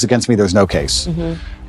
Against me, there's no case.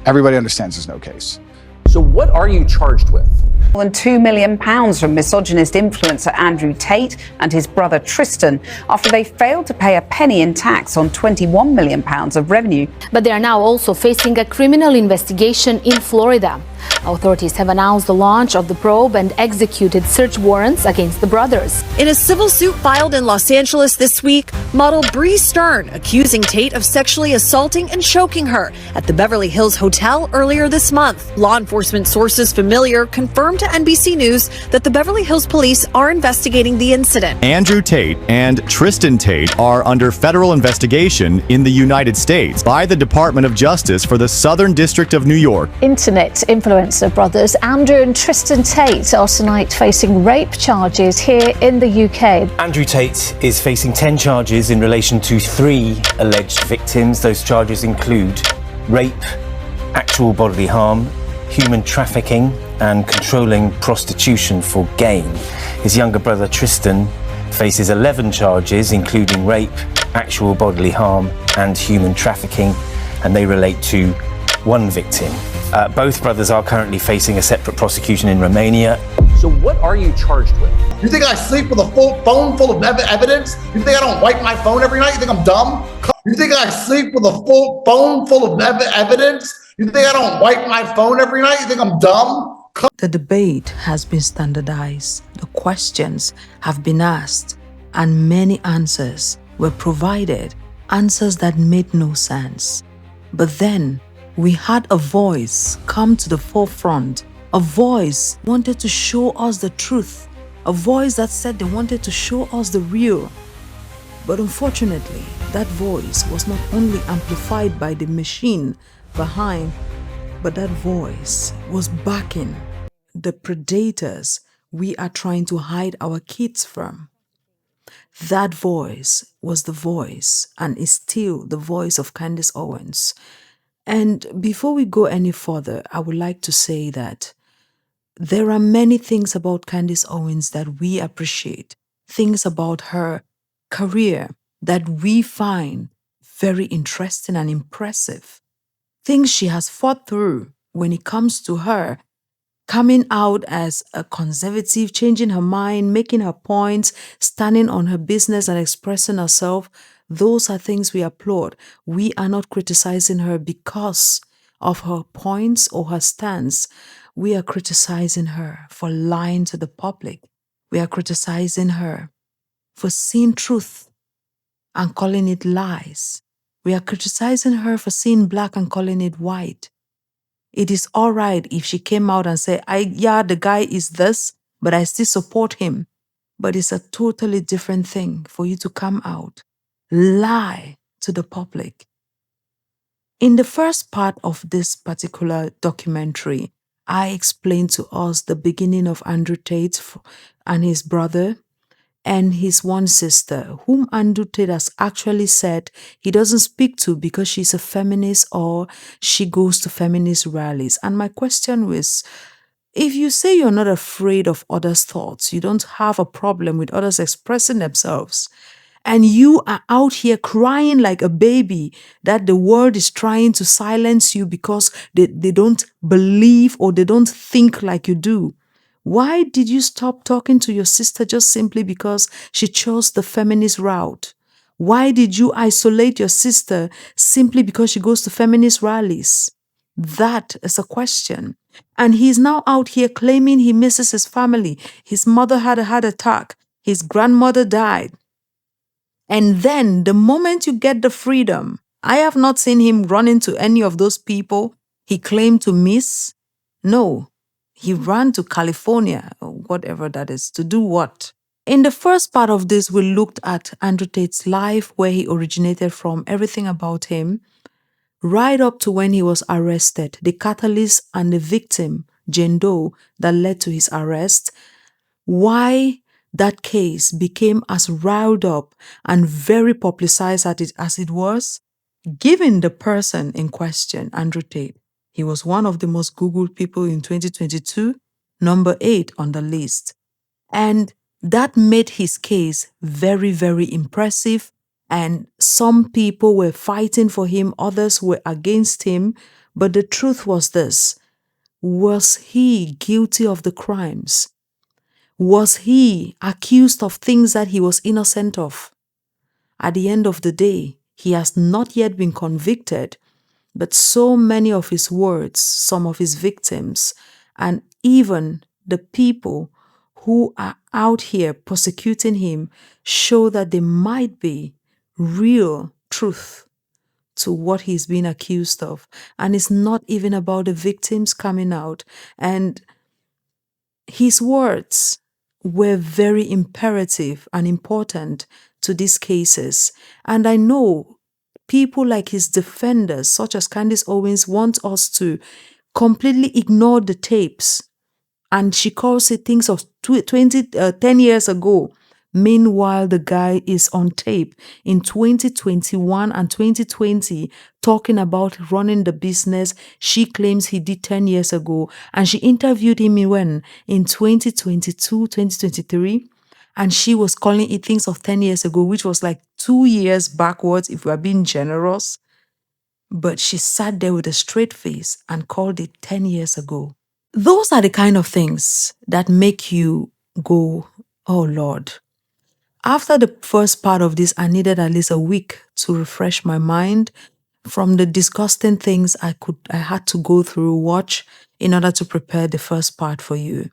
Everybody understands there's no case. So what are you charged with? More than £2 million from misogynist influencer Andrew Tate and his brother Tristan after they failed to pay a penny in tax on £21 million of revenue. But they are now also facing a criminal investigation in Florida. Authorities have announced the launch of the probe and executed search warrants against the brothers. In a civil suit filed in Los Angeles this week, model Bree Stern accusing Tate of sexually assaulting and choking her at the Beverly Hills Hotel earlier this month. Law enforcement sources familiar confirmed to NBC News that the Beverly Hills police are investigating the incident. Andrew Tate and Tristan Tate are under federal investigation in the United States by the Department of Justice for the Southern District of New York. Internet influencer brothers Andrew and Tristan Tate are tonight facing rape charges here in the UK. Andrew Tate is facing 10 charges in relation to 3 alleged victims. Those charges include rape, actual bodily harm, human trafficking, and controlling prostitution for gain. His younger brother Tristan faces 11 charges, including rape, actual bodily harm, and human trafficking, and they relate to 1 victim. Both brothers are currently facing a separate prosecution in Romania. So what are you charged with? You think I sleep with a full phone full of evidence? You think I don't wipe my phone every night? You think I'm dumb? You think I sleep with a full phone full of evidence? You think I don't wipe my phone every night? You think I'm dumb? The debate has been standardized, the questions have been asked, and many answers were provided, answers that made no sense. But then, we had a voice come to the forefront. A voice wanted to show us the truth. A voice that said they wanted to show us the real. But unfortunately, that voice was not only amplified by the machine behind, but that voice was backing the predators we are trying to hide our kids from. That voice was the voice and is still the voice of Candace Owens. And before we go any further, I would like to say that there are many things about Candace Owens that we appreciate, things about her career that we find very interesting and impressive, things she has fought through when it comes to her coming out as a conservative, changing her mind, making her points, standing on her business and expressing herself. Those are things we applaud. We are not criticizing her because of her points or her stance. We are criticizing her for lying to the public. We are criticizing her for seeing truth and calling it lies. We are criticizing her for seeing black and calling it white. It is all right if she came out and said, yeah, the guy is this, but I still support him. But it's a totally different thing for you to come out, lie to the public. In the first part of this particular documentary, I explained to us the beginning of Andrew Tate and his brother and his one sister, whom Andrew Tate has actually said he doesn't speak to because she's a feminist or she goes to feminist rallies. And my question was, if you say you're not afraid of others' thoughts, you don't have a problem with others expressing themselves, and you are out here crying like a baby that the world is trying to silence you because they don't believe or they don't think like you do, why did you stop talking to your sister just simply because she chose the feminist route? Why did you isolate your sister simply because she goes to feminist rallies? That is a question. And he's now out here claiming he misses his family. His mother had a heart attack. His grandmother died. And then the moment you get the freedom, I have not seen him run into any of those people he claimed to miss. No, he ran to California, or whatever that is, to do what? In the first part of this, we looked at Andrew Tate's life, where he originated from, everything about him, right up to when he was arrested, the catalyst and the victim, Jane Doe, that led to his arrest, why that case became as riled up and very publicized as it was, given the person in question, Andrew Tate. He was one of the most Googled people in 2022, number 8 on the list. And that made his case very, very impressive And some people were fighting for him, others were against him. But the truth was this: was he guilty of the crimes? Was he accused of things that he was innocent of? At the end of the day, he has not yet been convicted, but so many of his words, some of his victims, and even the people who are out here persecuting him show that there might be real truth to what he's been accused of. And it's not even about the victims coming out. And his words were very imperative and important to these cases. And I know people like his defenders, such as Candace Owens, want us to completely ignore the tapes. And she calls it things of 10 years ago. Meanwhile, the guy is on tape in 2021 and 2020 talking about running the business she claims he did 10 years ago. And she interviewed him in 2022, 2023. And she was calling it things of 10 years ago, which was like 2 years backwards if we are being generous. But she sat there with a straight face and called it 10 years ago. Those are the kind of things that make you go, oh Lord. After the first part of this, I needed at least a week to refresh my mind from the disgusting things I had to go through, watch, in order to prepare the first part for you.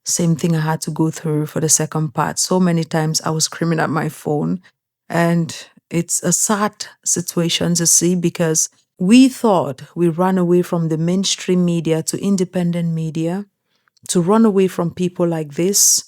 Same thing I had to go through for the second part. So many times I was screaming at my phone, and it's a sad situation to see because we thought we ran away from the mainstream media to independent media, to run away from people like this.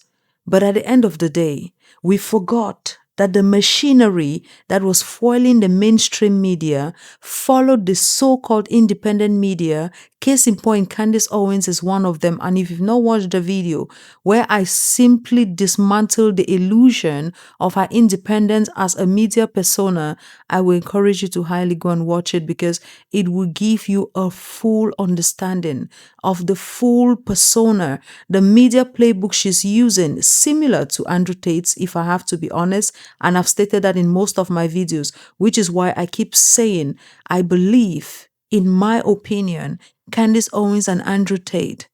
But at the end of the day, we forgot that the machinery that was foiling the mainstream media followed the so-called independent media. Case in point, Candace Owens is one of them. And if you've not watched the video where I simply dismantled the illusion of her independence as a media persona, I will encourage you to highly go and watch it because it will give you a full understanding of the full persona, the media playbook she's using, similar to Andrew Tate's, if I have to be honest. And I've stated that in most of my videos, which is why I keep saying, I believe, in my opinion, Candace Owens and Andrew Tate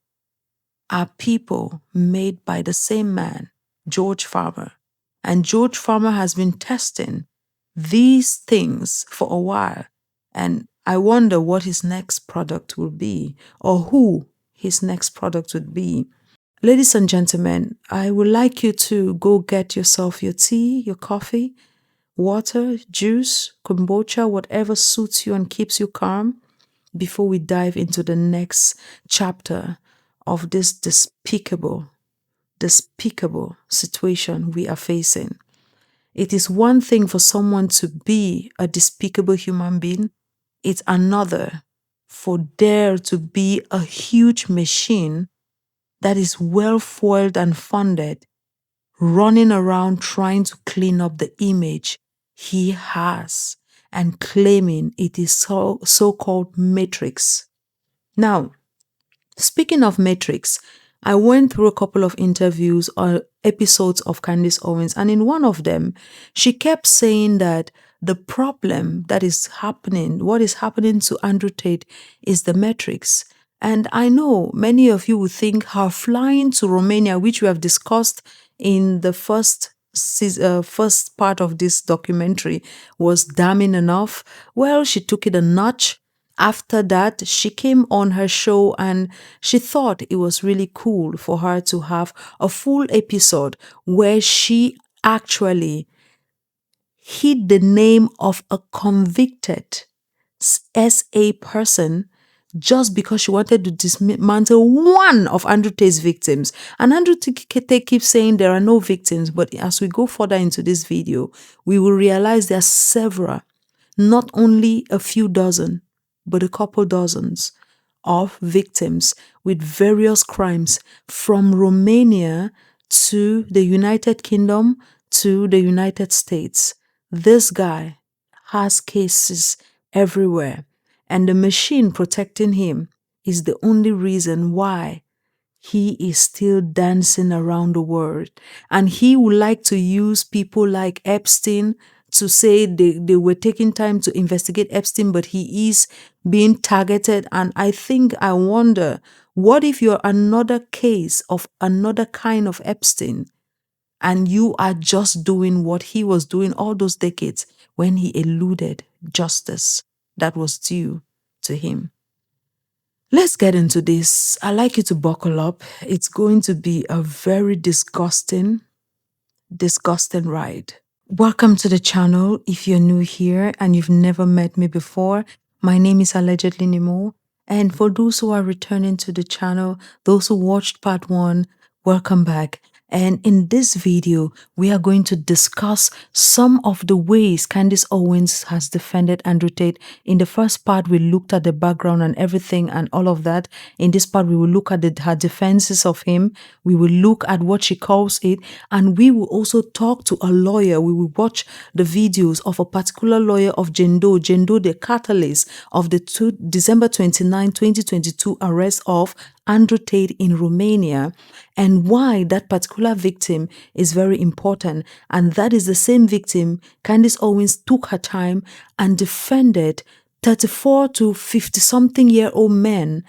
are people made by the same man, George Farmer. And George Farmer has been testing these things for a while. And I wonder what his next product will be, or who his next product would be. Ladies and gentlemen, I would like you to go get yourself your tea, your coffee, water, juice, kombucha, whatever suits you and keeps you calm before we dive into the next chapter of this despicable situation we are facing. It is one thing for someone to be a despicable human being. It's another for there to be a huge machine that is well foiled and funded, running around trying to clean up the image he has and claiming it is so-called matrix. Now, speaking of matrix, I went through a couple of interviews or episodes of Candace Owens, and in one of them, she kept saying that the problem that is happening, what is happening to Andrew Tate, is the matrix. And I know many of you would think her flying to Romania, which we have discussed in the first part of this documentary, was damning enough. Well, she took it a notch. After that, she came on her show and she thought it was really cool for her to have a full episode where she actually hid the name of a convicted SA person just because she wanted to dismantle one of Andrew Tate's victims. And Andrew Tate keeps saying there are no victims, but as we go further into this video, we will realize there are several, not only a few dozen, but a couple dozens of victims with various crimes from Romania to the United Kingdom to the United States. This guy has cases everywhere, and the machine protecting him is the only reason why he is still dancing around the world. And he would like to use people like Epstein to say they were taking time to investigate Epstein, but he is being targeted. And I wonder, what if you're another case of another kind of Epstein, and you are just doing what he was doing all those decades when he eluded justice that was due to him? Let's get into this. I'd like you to buckle up. It's going to be a very disgusting ride. Welcome to the channel. If you're new here and you've never met me before, my name is Allegedly Nemo. And for those who are returning to the channel, those who watched part 1, welcome back. And in this video, we are going to discuss some of the ways Candace Owens has defended Andrew Tate. In the first part, we looked at the background and everything and all of that. In this part, we will look at her defenses of him. We will look at what she calls it. And we will also talk to a lawyer. We will watch the videos of a particular lawyer of Jane Doe, the catalyst of the December 29, 2022 arrest of Andrew Tate in Romania, and why that particular victim is very important. And that is the same victim Candace Owens took her time and defended 34 to 50-something-year-old men,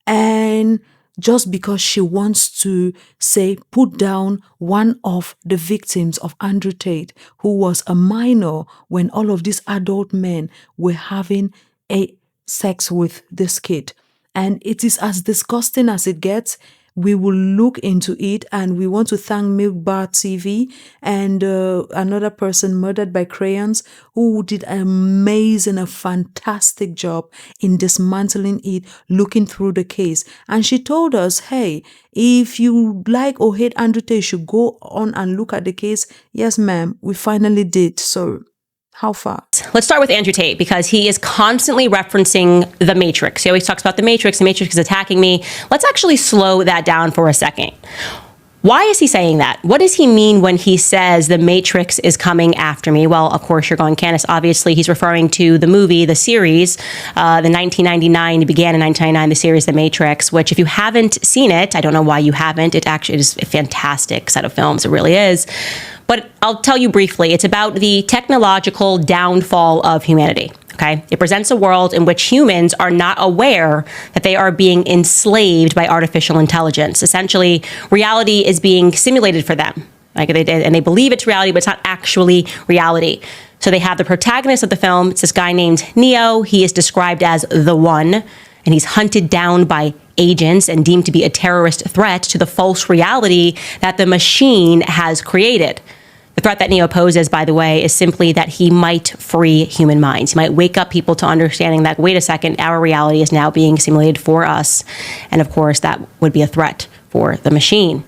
and just because she wants to say, put down one of the victims of Andrew Tate, who was a minor when all of these adult men were having sex with this kid. And it is as disgusting as it gets. We will look into it, and we want to thank Milk Bar TV and another person, Murdered by Crayons, who did an amazing, a fantastic job in dismantling it, looking through the case. And she told us, hey, if you like or hate Andrew Tate, you should go on and look at the case. Yes, ma'am, we finally did. So how far? Let's start with Andrew Tate, because he is constantly referencing the Matrix. He always talks about the Matrix is attacking me. Let's actually slow that down for a second. Why is he saying that? What does he mean when he says the Matrix is coming after me? Well, of course, you're going, Candace, obviously he's referring to the movie, the series, the 1999, it began in 1999, the series The Matrix, which if you haven't seen it, I don't know why you haven't, it actually is a fantastic set of films, it really is. But I'll tell you briefly, it's about the technological downfall of humanity, okay? It presents a world in which humans are not aware that they are being enslaved by artificial intelligence. Essentially, reality is being simulated for them. And they believe it's reality, but it's not actually reality. So they have the protagonist of the film, it's this guy named Neo. He is described as the One, and he's hunted down by agents and deemed to be a terrorist threat to the false reality that the machine has created. The threat that Neo poses, by the way, is simply that he might free human minds. He might wake up people to understanding that, wait a second, our reality is now being simulated for us. And of course, that would be a threat for the machine.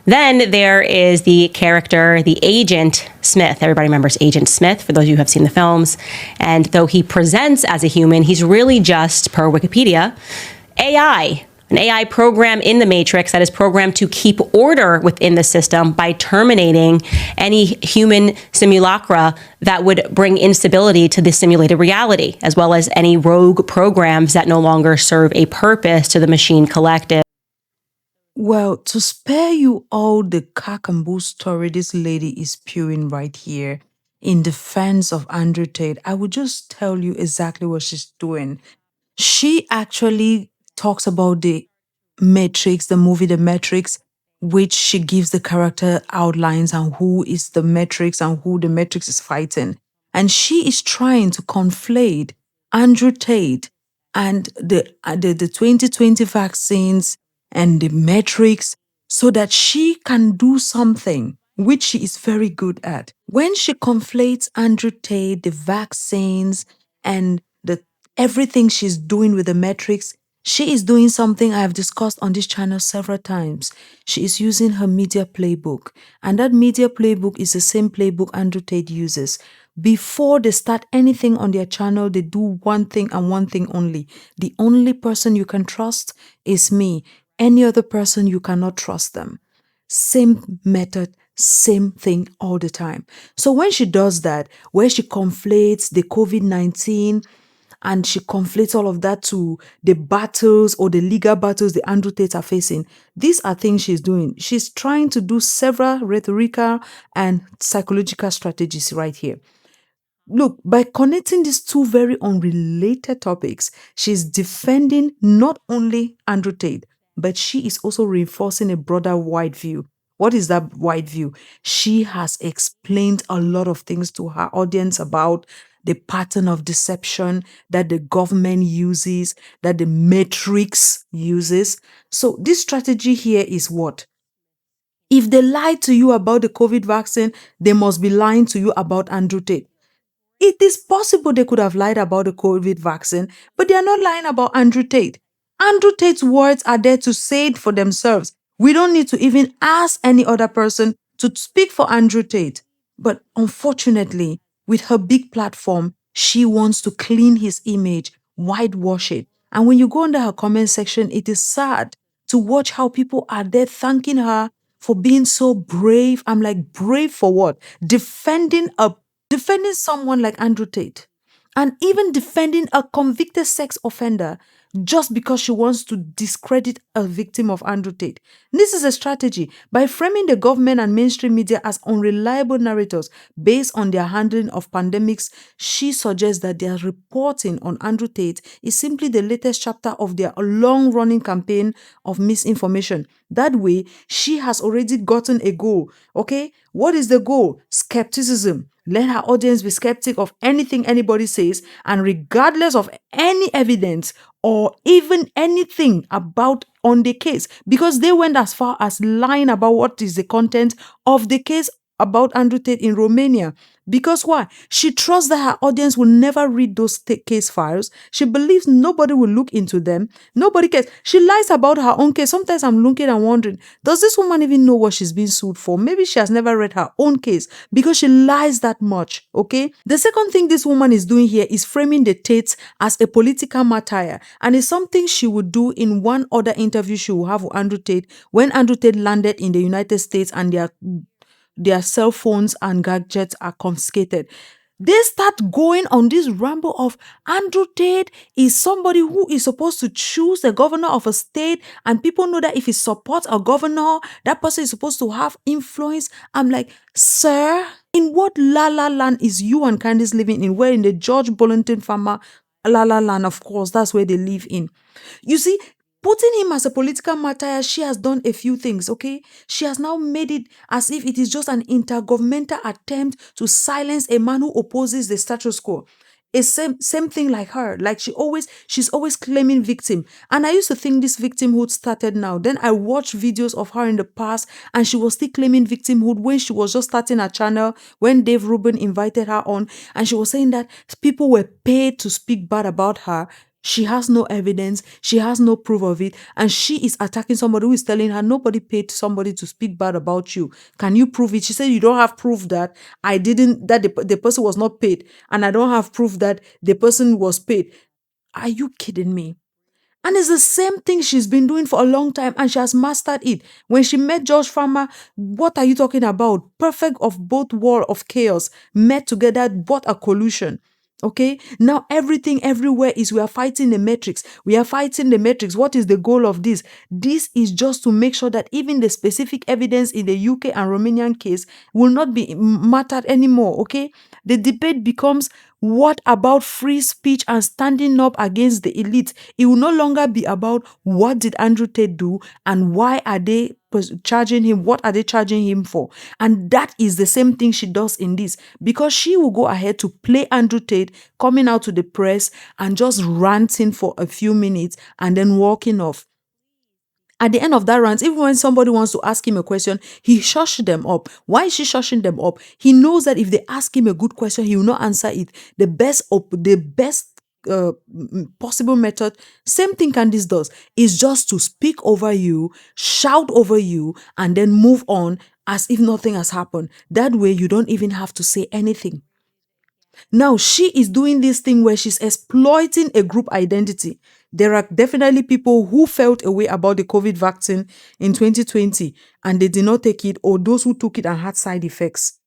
Then there is the character, the Agent Smith. Everybody remembers Agent Smith, for those of you who have seen the films. And though he presents as a human, he's really just, per Wikipedia, AI. An AI program in the Matrix that is programmed to keep order within the system by terminating any human simulacra that would bring instability to the simulated reality, as well as any rogue programs that no longer serve a purpose to the machine collective. Well, to spare you all the cock and bull story this lady is spewing right here in defense of Andrew Tate, I would just tell you exactly what she's doing. She actually talks about the Matrix, the movie The Matrix, which she gives the character outlines and who is the Matrix and who the Matrix is fighting. And she is trying to conflate Andrew Tate and the 2020 vaccines and the Matrix so that she can do something which she is very good at. When she conflates Andrew Tate, the vaccines, and everything she's doing with the Matrix, she is doing something I have discussed on this channel several times. She is using her media playbook. And that media playbook is the same playbook Andrew Tate uses. Before they start anything on their channel, they do one thing and one thing only. The only person you can trust is me. Any other person, you cannot trust them. Same method, same thing all the time. So when she does that, where she conflates the COVID-19 and she conflates all of that to the battles or the legal battles the Andrew Tate are facing, these are things she's doing. She's trying to do several rhetorical and psychological strategies right here. look, by connecting these two very unrelated topics, she's defending not only Andrew Tate, but she is also reinforcing a broader wide view. What is that wide view? She has explained a lot of things to her audience about the pattern of deception that the government uses, that the matrix uses. So this strategy here is what? If they lied to you about the COVID vaccine, they must be lying to you about Andrew Tate. It is possible they could have lied about the COVID vaccine, but they are not lying about Andrew Tate. Andrew Tate's words are there to say it for themselves. We don't need to even ask any other person to speak for Andrew Tate. But unfortunately, with her big platform, she wants to clean his image, whitewash it. And when you go under her comment section, it is sad to watch how people are there thanking her for being so brave. I'm like, brave for what? Defending someone like Andrew Tate, and even defending a convicted sex offender just because she wants to discredit a victim of Andrew Tate. This is a strategy. By framing the government and mainstream media as unreliable narrators based on their handling of pandemics, she suggests that their reporting on Andrew Tate is simply the latest chapter of their long-running campaign of misinformation. That way, she has already gotten a goal. Okay? What is the goal? Skepticism. Let her audience be skeptic of anything anybody says, and regardless of any evidence or even anything about on the case, because they went as far as lying about what is the content of the case about Andrew Tate in Romania. Because why? She trusts that her audience will never read those case files. She believes nobody will look into them. Nobody cares. She lies about her own case. Sometimes I'm looking and wondering, does this woman even know what she's being sued for? Maybe she has never read her own case because she lies that much, okay? The second thing this woman is doing here is framing the Tates as a political martyr, and it's something she would do in one other interview she will have with Andrew Tate when Andrew Tate landed in the United States and their cell phones and gadgets are confiscated. They start going on this ramble of Andrew Tate is somebody who is supposed to choose the governor of a state, and people know that if he supports a governor, that person is supposed to have influence. I'm like, sir, in what la-la land is you and Candace living in? We're in the George Bollington Farmer la-la land, of course, that's where they live in. You see, putting him as a political martyr, she has done a few things, okay? She has now made it as if it is just an intergovernmental attempt to silence a man who opposes the status quo. It's same thing like her. Like she's always claiming victim. And I used to think this victimhood started now. Then I watched videos of her in the past, and she was still claiming victimhood when she was just starting her channel, when Dave Rubin invited her on, and she was saying that people were paid to speak bad about her. She has no evidence. She has no proof of it. And she is attacking somebody who is telling her nobody paid somebody to speak bad about you. Can you prove it? She said, you don't have proof that the person was not paid. And I don't have proof that the person was paid. Are you kidding me? And it's the same thing she's been doing for a long time, and she has mastered it. When she met George Farmer, what are you talking about? Perfect of both world of chaos met together, what a collusion. Okay, now everything everywhere is we are fighting the matrix. We are fighting the matrix. What is the goal of this? This is just to make sure that even the specific evidence in the UK and Romanian case will not be mattered anymore. Okay, the debate becomes, what about free speech and standing up against the elite? It will no longer be about what did Andrew Tate do and why are they charging him? What are they charging him for? And that is the same thing she does in this, because she will go ahead to play Andrew Tate coming out to the press and just ranting for a few minutes and then walking off. At the end of that rant, even when somebody wants to ask him a question, he shushes them up. Why is she shushing them up? He knows that if they ask him a good question, he will not answer it. The best possible method, same thing Candice does, is just to speak over you, shout over you, and then move on as if nothing has happened. That way, you don't even have to say anything. Now, she is doing this thing where she's exploiting a group identity. There are definitely people who felt a way about the COVID vaccine in 2020 and they did not take it, or those who took it and had side effects.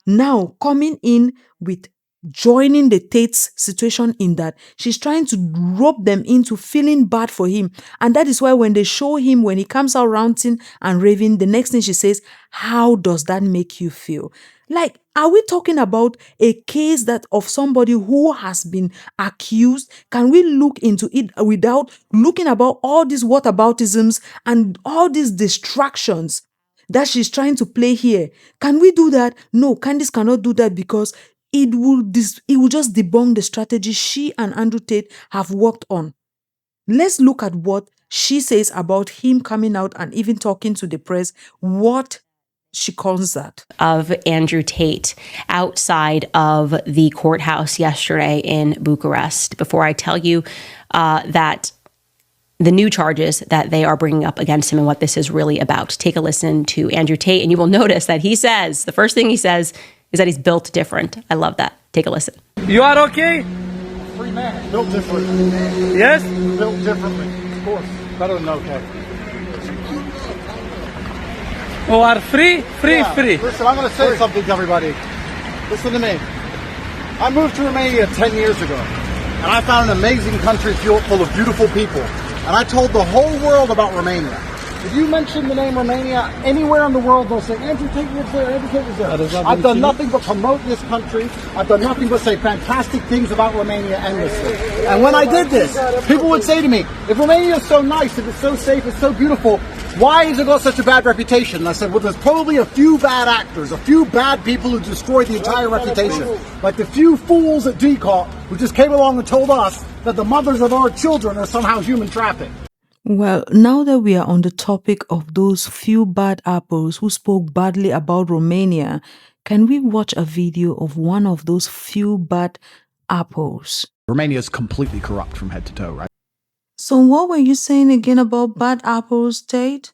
Now, coming in with joining the Tate's situation in that she's trying to rope them into feeling bad for him. And that is why when they show him, when he comes out ranting and raving, the next thing she says, how does that make you feel? Like, Are we talking about a case that of somebody who has been accused? Can we look into it without looking about all these whataboutisms and all these distractions that she's trying to play here? Can we do that? No, Candace cannot do that because it will just debunk the strategy she and Andrew Tate have worked on. Let's look at what she says about him coming out and even talking to the press, what she calls that. Of Andrew Tate outside of the courthouse yesterday in Bucharest. Before I tell you that the new charges that they are bringing up against him and what this is really about, take a listen to Andrew Tate, and you will notice that he says, the first thing he says is that he's built different. I love that. Take a listen. You are okay? Free man, built different. Yes? Built differently, of course. Better than okay. You are free? Free. Listen, I'm going to say something to everybody. Listen to me. I moved to Romania 10 years ago, and I found an amazing country full of beautiful people. And I told the whole world about Romania. If you mention the name Romania anywhere in the world, they'll say, Andrew Tate was there, Andrew Tate was there. I've done nothing but promote this country. I've done nothing but say fantastic things about Romania endlessly. And when I did this, people would say to me, if Romania is so nice, if it's so safe, it's so beautiful, why has it got such a bad reputation? And I said, well, there's probably a few bad actors, a few bad people who destroyed the entire reputation. Like the few fools at Tate who just came along and told us that the mothers of our children are somehow human trafficked. Well, now that we are on the topic of those few bad apples who spoke badly about Romania, can we watch a video of one of those few bad apples? Romania is completely corrupt from head to toe, right? So what were you saying again about bad apples, Tate?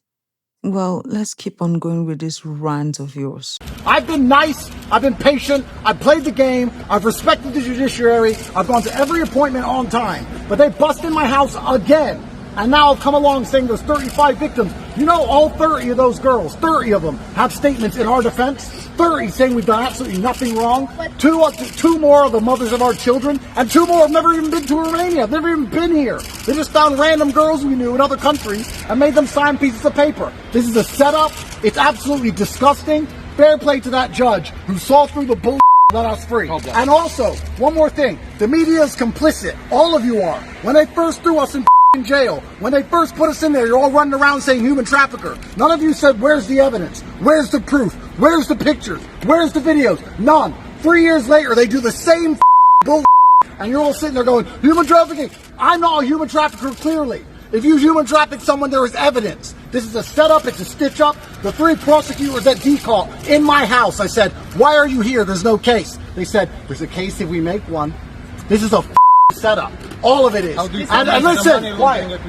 Well, let's keep on going with this rant of yours. I've been nice, I've been patient, I've played the game, I've respected the judiciary, I've gone to every appointment on time, but they bust in my house again. And now I've come along saying there's 35 victims. You know, all 30 of those girls, 30 of them have statements in our defense. 30 saying we've done absolutely nothing wrong. Two more are the mothers of our children, and 2 more have never even been to Romania. They've never even been here. They just found random girls we knew in other countries and made them sign pieces of paper. This is a setup. It's absolutely disgusting. Fair play to that judge who saw through the bull. Let us free. And also, one more thing. The media is complicit. All of you are. When they first threw us in jail, when they first put us in there, you're all running around saying human trafficker. None of you said, where's the evidence? Where's the proof? Where's the pictures? Where's the videos? None. 3 years later, they do the same bull, and you're all sitting there going, human trafficking. I'm not a human trafficker, clearly. If you human traffic someone, there is evidence. This is a setup, it's a stitch up. The 3 prosecutors at DCAL in my house, I said, why are you here? There's no case. They said, there's a case if we make one. This is a setup. All of it is. And listen, quiet.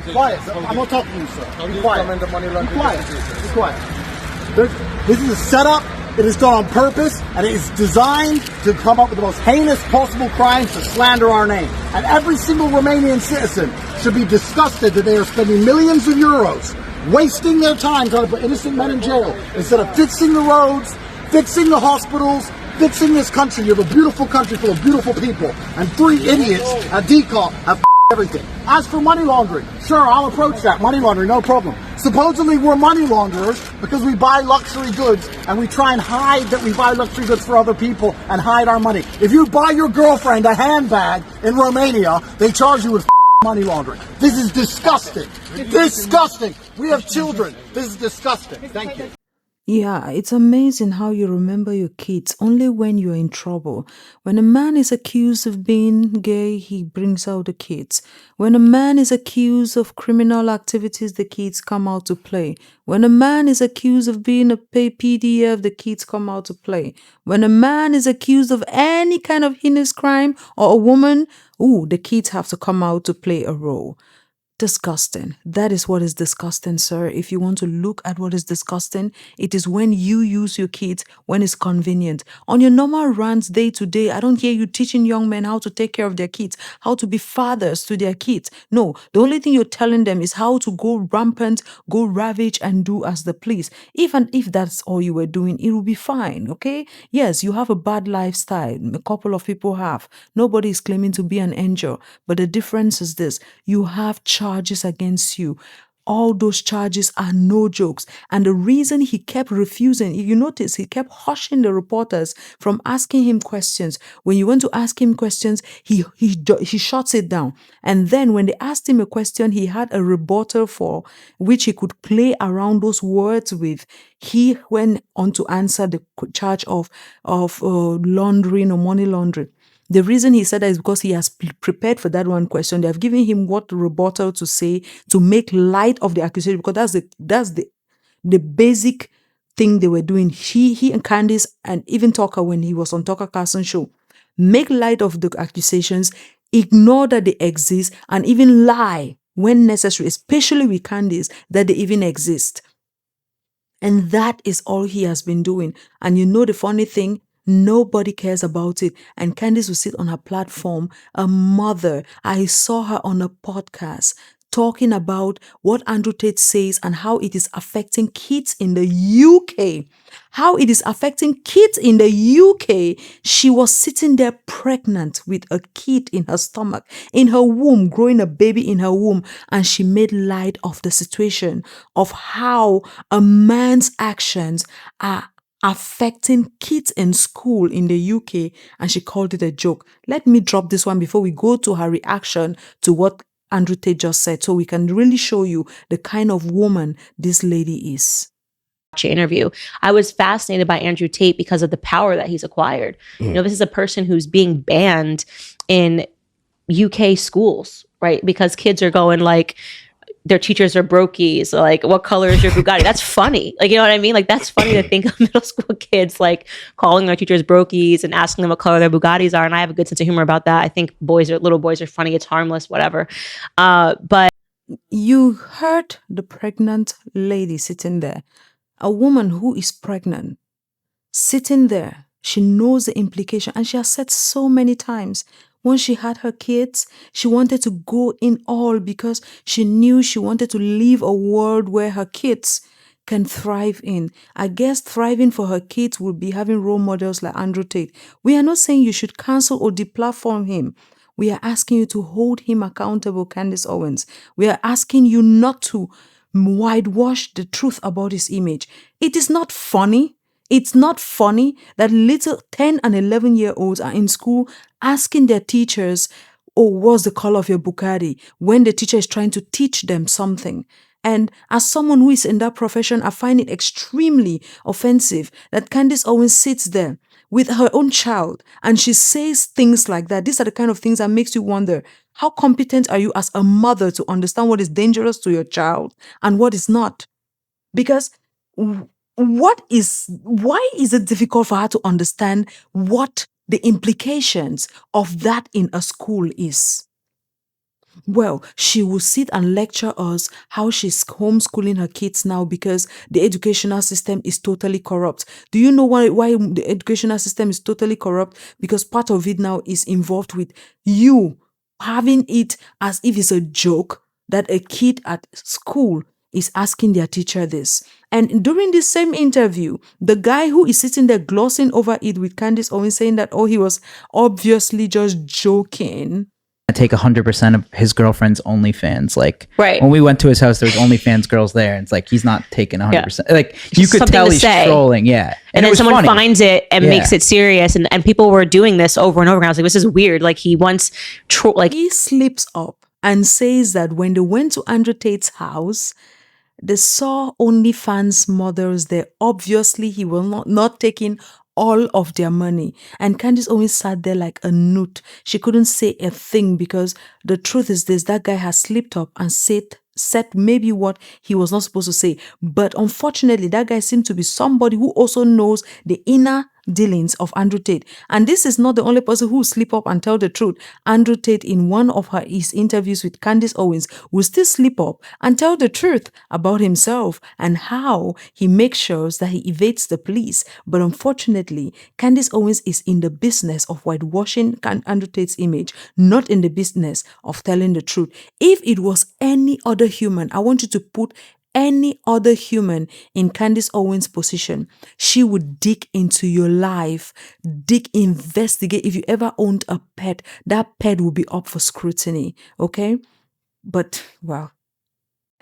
I'm not talking to you, sir. Be quiet. Be quiet. This is a setup. It is done on purpose, and it is designed to come up with the most heinous possible crimes to slander our name. And every single Romanian citizen should be disgusted that they are spending millions of euros wasting their time trying to put innocent men in jail instead of fixing the roads, fixing the hospitals, fixing this country. You have a beautiful country full of beautiful people, and 3 idiots at DCAL have everything. As for money laundering, sure, I'll approach that. Money laundering, no problem. Supposedly we're money launderers because we buy luxury goods and we try and hide that we buy luxury goods for other people and hide our money. If you buy your girlfriend a handbag in Romania, they charge you with money laundering. This is disgusting. Disgusting. We have children. This is disgusting. Thank you. Yeah, it's amazing how you remember your kids only when you're in trouble. When a man is accused of being gay, he brings out the kids. When a man is accused of criminal activities, the kids come out to play. When a man is accused of being a PDF, the kids come out to play. When a man is accused of any kind of heinous crime, or a woman, the kids have to come out to play a role. Disgusting. That is what is disgusting, sir. If you want to look at what is disgusting, it is when you use your kids when it's convenient. On your normal rants day to day, I don't hear you teaching young men how to take care of their kids, how to be fathers to their kids. No, the only thing you're telling them is how to go rampant, go ravage, and do as they please. Even if that's all you were doing, it will be fine, okay? Yes, you have a bad lifestyle. A couple of people have. Nobody is claiming to be an angel. But the difference is this. You have charges against you. All those charges are no jokes. And the reason he kept refusing, if you notice, he kept hushing the reporters from asking him questions. When you want to ask him questions, he shuts it down. And then when they asked him a question, he had a rebuttal for which he could play around those words with. He went on to answer the charge of laundering or money laundering. The reason he said that is because he has prepared for that one question. They have given him what rebuttal to say to make light of the accusation, because that's the basic thing they were doing. He and Candace and even Tucker, when he was on Tucker Carlson's show, make light of the accusations, ignore that they exist, and even lie when necessary, especially with Candace, that they even exist. And that is all he has been doing. And you know the funny thing? Nobody cares about it. And Candace will sit on her platform, a mother. I saw her on a podcast talking about what Andrew Tate says and how it is affecting kids in the UK. How it is affecting kids in the UK. She was sitting there pregnant with a kid in her stomach, in her womb, growing a baby in her womb. And she made light of the situation of how a man's actions are affecting kids in school in the UK, and she called it a joke. Let me drop this one before we go to her reaction to what Andrew Tate just said, so we can really show you the kind of woman this lady is. Interview. I was fascinated by Andrew Tate because of the power that he's acquired. You know, this is a person who's being banned in UK schools, right? Because kids are going like, their teachers are brokies, like, what color is your Bugatti? That's funny. Like, you know what I mean? Like, that's funny to think of middle school kids, like, calling their teachers brokies and asking them what color their Bugattis are. And I have a good sense of humor about that. I think little boys are funny. It's harmless, whatever. But you heard the pregnant lady sitting there, a woman who is pregnant, sitting there. She knows the implication, and she has said so many times, when she had her kids, she wanted to go in all because she knew she wanted to live a world where her kids can thrive in. I guess thriving for her kids would be having role models like Andrew Tate. We are not saying you should cancel or deplatform him. We are asking you to hold him accountable, Candace Owens. We are asking you not to whitewash the truth about his image. It is not funny. It's not funny that little 10 and 11-year-olds are in school asking their teachers, oh, what's the color of your Bugatti, when the teacher is trying to teach them something. And as someone who is in that profession, I find it extremely offensive that Candace Owens sits there with her own child and she says things like that. These are the kind of things that makes you wonder, how competent are you as a mother to understand what is dangerous to your child and what is not? Because why is it difficult for her to understand what the implications of that in a school is? Well, she will sit and lecture us how she's homeschooling her kids now because the educational system is totally corrupt. Do you know why the educational system is totally corrupt? Because part of it now is involved with you having it as if it's a joke that a kid at school is asking their teacher this. And during this same interview, the guy who is sitting there glossing over it with Candace Owens saying that, oh, he was obviously just joking. I take 100% of his girlfriend's OnlyFans. Like, right. When we went to his house, there was OnlyFans girls there. And it's like, he's not taking 100%. Yeah. Like, you could tell he's trolling. Yeah. And then someone funny. finds it and makes it serious. And people were doing this over and over. And I was like, this is weird. Like, he once he slips up and says that when they went to Andrew Tate's house, they saw OnlyFans mothers there. Obviously, he was not taking all of their money. And Candace Owens sat there like a newt. She couldn't say a thing because the truth is this, that guy has slipped up and said maybe what he was not supposed to say. But unfortunately, that guy seemed to be somebody who also knows the inner dealings of Andrew Tate. And this is not the only person who will slip up and tell the truth. Andrew Tate, in one of his interviews with Candace Owens, will still slip up and tell the truth about himself and how he makes sure that he evades the police. But unfortunately, Candace Owens is in the business of whitewashing Andrew Tate's image, not in the business of telling the truth. If it was any other human, I want you to put any other human in Candace Owens' position, she would dig into your life, investigate. If you ever owned a pet, that pet will be up for scrutiny, okay? But, well,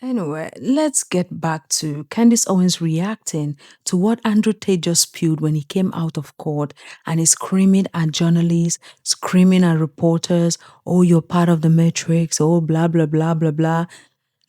Anyway, let's get back to Candace Owens reacting to what Andrew Tate just spewed when he came out of court and is screaming at journalists, screaming at reporters, oh, you're part of the matrix, oh, blah, blah, blah, blah, blah.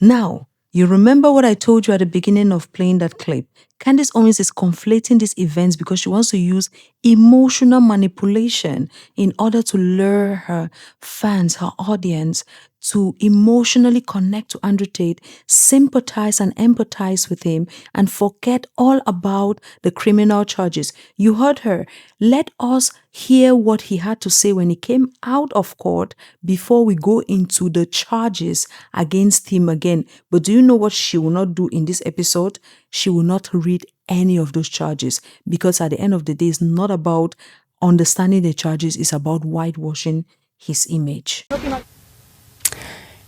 Now, you remember what I told you at the beginning of playing that clip? Candace Owens is conflating these events because she wants to use emotional manipulation in order to lure her fans, her audience, to emotionally connect to Andrew Tate, sympathize and empathize with him, and forget all about the criminal charges. You heard her. Let us hear what he had to say when he came out of court before we go into the charges against him again. But do you know what she will not do in this episode? She will not read any of those charges, because at the end of the day, it's not about understanding the charges, it's about whitewashing his image.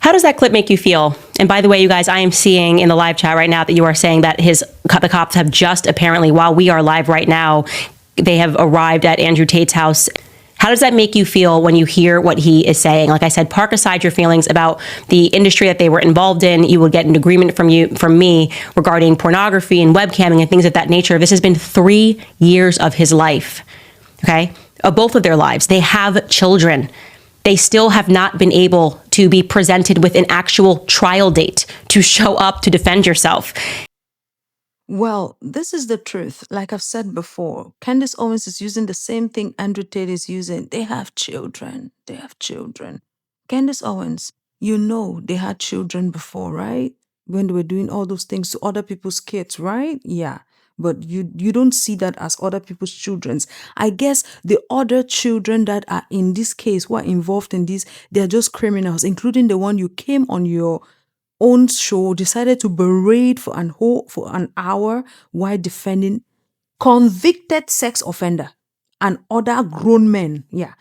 How does that clip make you feel? And by the way, you guys, I am seeing in the live chat right now that you are saying that the cops have just apparently, while we are live right now, they have arrived at Andrew Tate's house. How does that make you feel when you hear what he is saying? Like I said, park aside your feelings about the industry that they were involved in. You will get an agreement from me regarding pornography and webcamming and things of that nature. This has been 3 years of his life, okay? Of both of their lives. They have children. They still have not been able to be presented with an actual trial date to show up to defend yourself. Well, this is the truth. Like I've said before, Candace Owens is using the same thing Andrew Tate is using. They have children. They have children. Candace Owens, you know they had children before, right? When they were doing all those things to other people's kids, right? Yeah. But you don't see that as other people's children's. I guess the other children that are in this case who are involved in this, they're just criminals, including the one you came on your own show, decided to berate for an hour while defending convicted sex offender and other grown men. Yeah.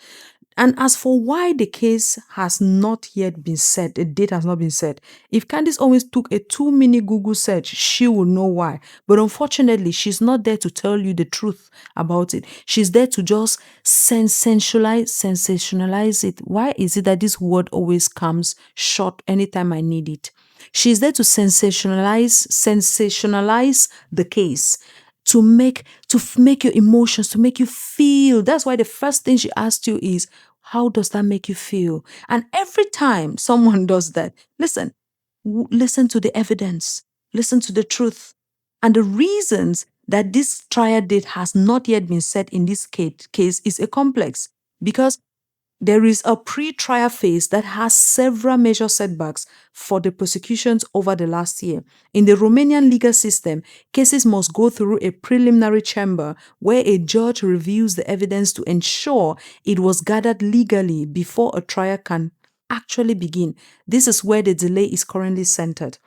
And as for why the case has not yet been set, a date has not been set, if Candace Owens took a 2-minute Google search, she will know why. But unfortunately, she's not there to tell you the truth about it. She's there to just sensationalize it. Why is it that this word always comes short anytime I need it? She's there to sensationalize the case, to make your emotions, to make you feel. That's why the first thing she asks you is, how does that make you feel? And every time someone does that, listen to the evidence, listen to the truth. And the reasons that this trial date has not yet been set in this case is a complex, because there is a pre-trial phase that has several major setbacks for the prosecutions over the last year. In the Romanian legal system, cases must go through a preliminary chamber where a judge reviews the evidence to ensure it was gathered legally before a trial can actually begin. This is where the delay is currently centered.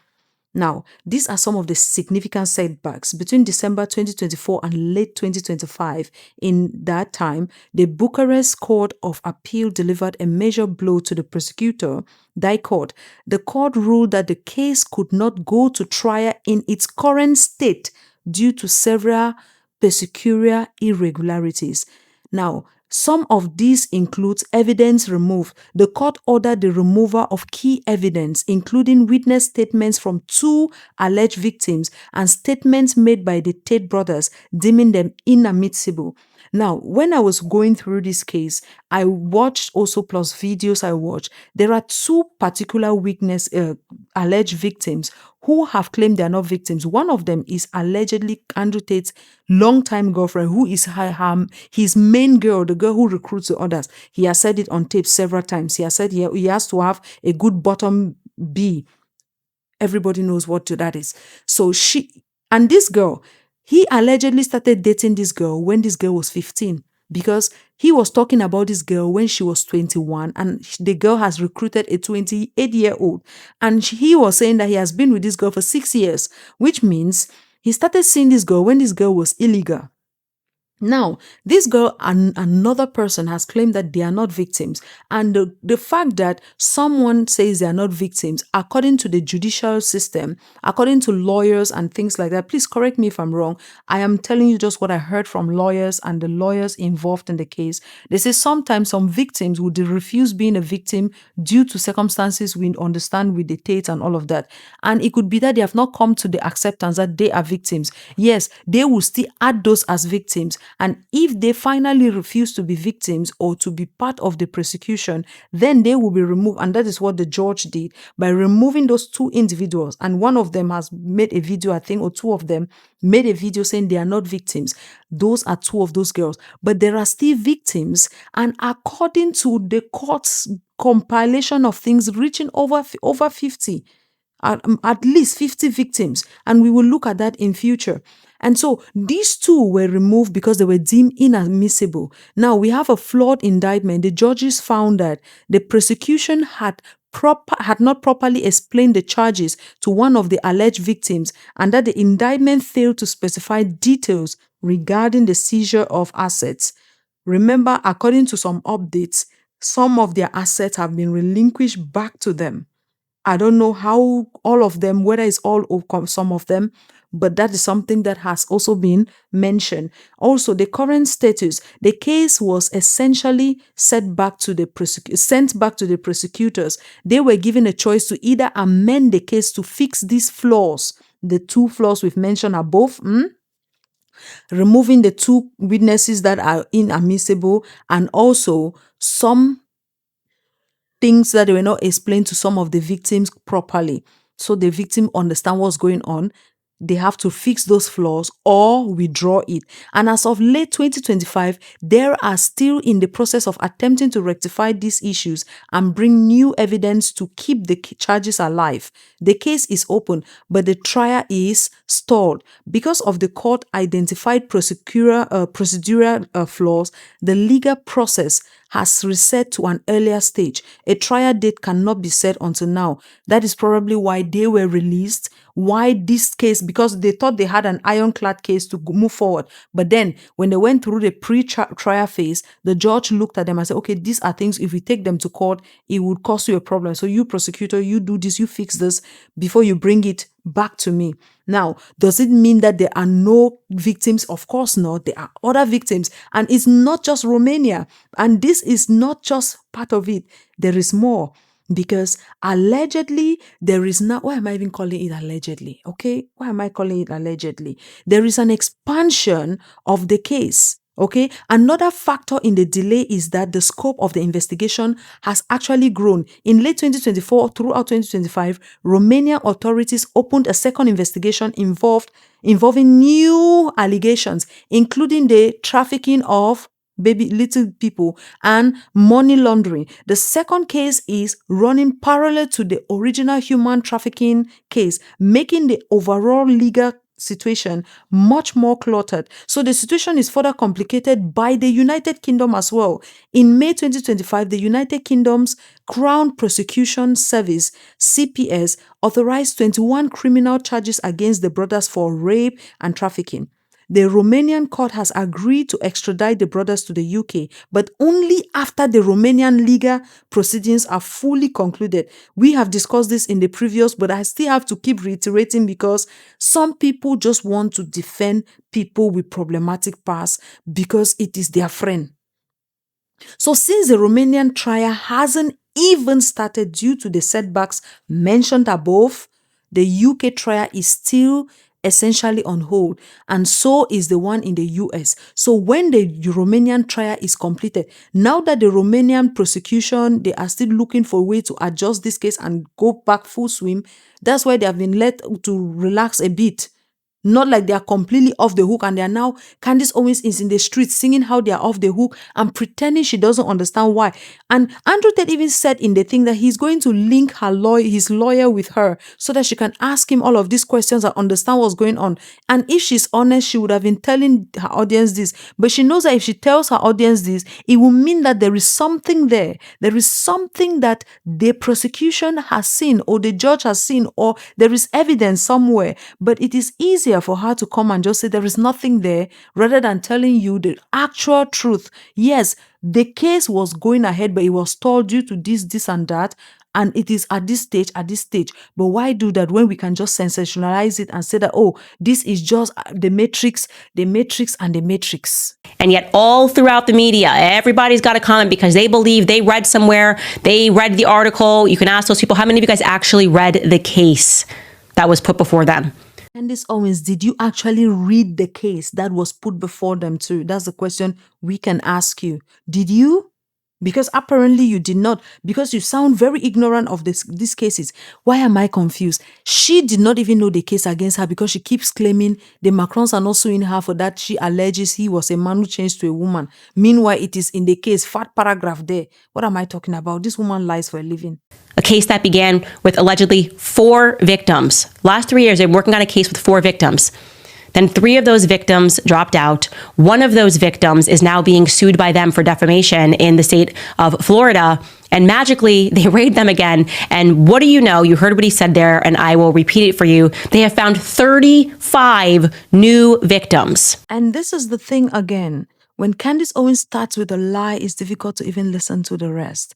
Now, these are some of the significant setbacks. Between December 2024 and late 2025, in that time, the Bucharest Court of Appeal delivered a major blow to the prosecutor, Die Court. The court ruled that the case could not go to trial in its current state due to several procedural irregularities. Now, some of these includes evidence removed. The court ordered the removal of key evidence, including witness statements from 2 alleged victims and statements made by the Tate brothers, deeming them inadmissible. Now, when I was going through this case, I watched also plus videos I watched. There are 2 particular alleged victims who have claimed they are not victims. One of them is allegedly Andrew Tate's longtime girlfriend, who is his main girl, the girl who recruits the others. He has said it on tape several times. He has said he has to have a good bottom B. Everybody knows what that is. So this girl, he allegedly started dating this girl when this girl was 15, because he was talking about this girl when she was 21, and the girl has recruited a 28-year-old. And he was saying that he has been with this girl for 6 years, which means he started seeing this girl when this girl was illegal. Now, this girl and another person has claimed that they are not victims. And the fact that someone says they are not victims, according to the judicial system, according to lawyers and things like that, please correct me if I'm wrong. I am telling you just what I heard from lawyers and the lawyers involved in the case. They say sometimes some victims would refuse being a victim due to circumstances we understand with the Tate and all of that. And it could be that they have not come to the acceptance that they are victims. Yes, they will still add those as victims. And if they finally refuse to be victims or to be part of the prosecution, then they will be removed. And that is what the judge did by removing those two individuals. And one of them has made a video, I think, or two of them made a video saying they are not victims. Those are two of those girls. But there are still victims. And according to the court's compilation of things, reaching over 50, at least 50 victims. And we will look at that in future. And so these two were removed because they were deemed inadmissible. Now we have a flawed indictment. The judges found that the prosecution had not properly explained the charges to one of the alleged victims, and that the indictment failed to specify details regarding the seizure of assets. Remember, according to some updates, some of their assets have been relinquished back to them. I don't know how all of them, whether it's all or some of them, but that is something that has also been mentioned. Also, the current status, the case was essentially sent back to the prosecutors. They were given a choice to either amend the case to fix these flaws, the two flaws we've mentioned above, removing the two witnesses that are inadmissible, and also some things that were not explained to some of the victims properly. So the victim understand what's going on. They have to fix those flaws or withdraw it. And as of late 2025, they are still in the process of attempting to rectify these issues and bring new evidence to keep the charges alive. The case is open, but the trial is stalled. Because of the court identified procedural flaws, the legal process has reset to an earlier stage. A trial date cannot be set until now. That is probably why they were released, why this case, because they thought they had an ironclad case to move forward. But then when they went through the pre-trial phase, the judge looked at them and said, okay, these are things, if we take them to court, it would cause you a problem. So you prosecutor, you do this, you fix this before you bring it back to me. Now, does it mean that there are no victims? Of course not. There are other victims. And it's not just Romania. And this is not just part of it. There is more. Because allegedly, there is now, why am I even calling it allegedly? Okay, why am I calling it allegedly? There is an expansion of the case. Okay, another factor in the delay is that the scope of the investigation has actually grown. In late 2024 throughout 2025, Romanian authorities opened a second investigation involving new allegations, including the trafficking of little people and money laundering. The second case is running parallel to the original human trafficking case, making the overall legal situation much more cluttered. So the situation is further complicated by the United Kingdom as well. In May 2025, the United Kingdom's Crown Prosecution Service, CPS, authorized 21 criminal charges against the brothers for rape and trafficking. The Romanian court has agreed to extradite the brothers to the UK, but only after the Romanian legal proceedings are fully concluded. We have discussed this in the previous, but I still have to keep reiterating because some people just want to defend people with problematic past because it is their friend. So since the Romanian trial hasn't even started due to the setbacks mentioned above, the UK trial is still essentially on hold, and so is the one in the US. So when the Romanian trial is completed, now that the Romanian prosecution, they are still looking for a way to adjust this case and go back full swim, that's why they have been let to relax a bit. Not like they are completely off the hook and they are now, Candace Owens is in the streets singing how they are off the hook and pretending she doesn't understand why. And Andrew Tate even said in the thing that he's going to link his lawyer with her so that she can ask him all of these questions and understand what's going on. And if she's honest, she would have been telling her audience this. But she knows that if she tells her audience this, it will mean that there is something there. There is something that the prosecution has seen or the judge has seen or there is evidence somewhere. But it is easier easier for her to come and just say there is nothing there rather than telling you the actual truth. Yes, the case was going ahead, but it was stalled due to this, and that. And it is at this stage. But why do that when we can just sensationalize it and say that, oh, this is just the matrix, and the matrix. And yet all throughout the media, everybody's got a comment because they believe they read somewhere, they read the article. You can ask those people, how many of you guys actually read the case that was put before them? Candace Owens, did you actually read the case that was put before them too? That's the question we can ask you. Did you? Because apparently you did not, because you sound very ignorant of these cases. Why am I confused? She did not even know the case against her because she keeps claiming the Macrons are not suing her for that. She alleges he was a man who changed to a woman. Meanwhile, it is in the case, fat paragraph there. What am I talking about? This woman lies for a living. A case that began with allegedly 4 victims. Last 3 years, they're working on a case with 4 victims. Then 3 of those victims dropped out. One of those victims is now being sued by them for defamation in the state of Florida. And magically, they raid them again. And what do you know? You heard what he said there, and I will repeat it for you. They have found 35 new victims. And this is the thing again. When Candace Owens starts with a lie, it's difficult to even listen to the rest.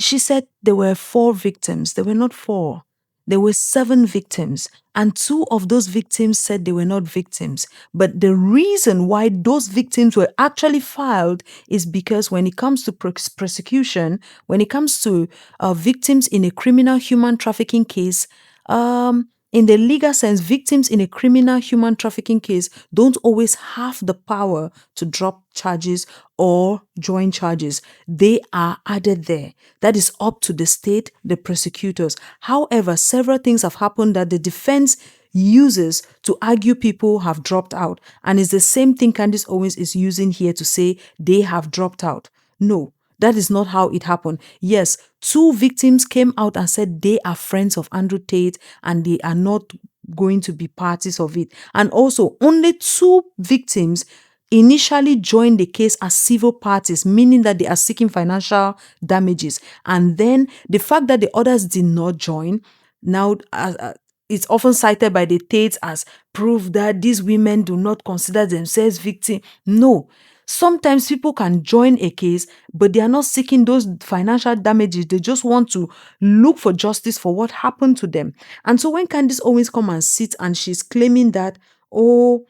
She said there were 4 victims. There were not 4. There were 7 victims, and 2 of those victims said they were not victims. But the reason why those victims were actually filed is because when it comes to prosecution, when it comes to victims in a criminal human trafficking case, in the legal sense, victims in a criminal human trafficking case don't always have the power to drop charges or join charges. They are added there. That is up to the state, the prosecutors. However, several things have happened that the defense uses to argue people have dropped out. And it's the same thing Candace Owens is using here to say they have dropped out. No. That is not how it happened. Yes, 2 victims came out and said they are friends of Andrew Tate and they are not going to be parties of it. And also, only 2 victims initially joined the case as civil parties, meaning that they are seeking financial damages. And then the fact that the others did not join, now it's often cited by the Tates as proof that these women do not consider themselves victims. No. Sometimes people can join a case, but they are not seeking those financial damages. They just want to look for justice for what happened to them. And so when Candace Owens come and sit and she's claiming that, oh,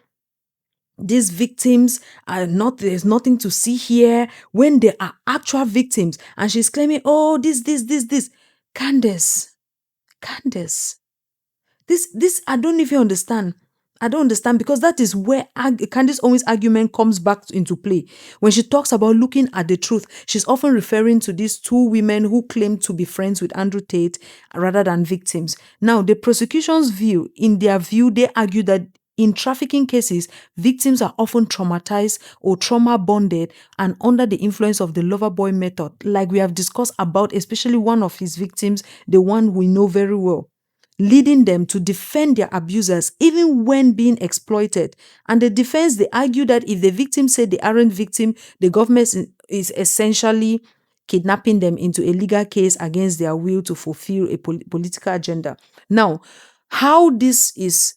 these victims are not, there's nothing to see here, when they are actual victims, and she's claiming, oh, this. Candace, this, I don't even understand. I don't understand, because that is where Candace Owens' argument comes back into play. When she talks about looking at the truth, she's often referring to these 2 women who claim to be friends with Andrew Tate rather than victims. Now, the prosecution's view, in their view, they argue that in trafficking cases, victims are often traumatized or trauma bonded and under the influence of the Loverboy Method, like we have discussed about, especially one of his victims, the one we know very well, leading them to defend their abusers even when being exploited. And the defense, they argue that if the victims say they aren't victim, the government is essentially kidnapping them into a legal case against their will to fulfill a political agenda. Now, how this is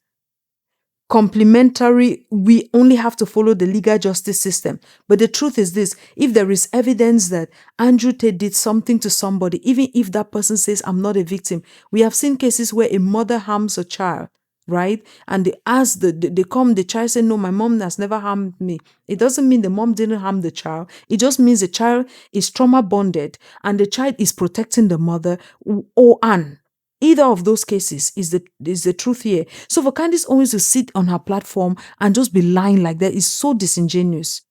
complementary, we only have to follow the legal justice system. But the truth is this: if there is evidence that Andrew Tate did something to somebody, even if that person says, I'm not a victim, we have seen cases where a mother harms a child, right? And they ask, the child say, no, my mom has never harmed me. It doesn't mean the mom didn't harm the child. It just means the child is trauma bonded and the child is protecting the mother or an. Either of those cases is the truth here. So for Candace Owens to sit on her platform and just be lying like that is so disingenuous.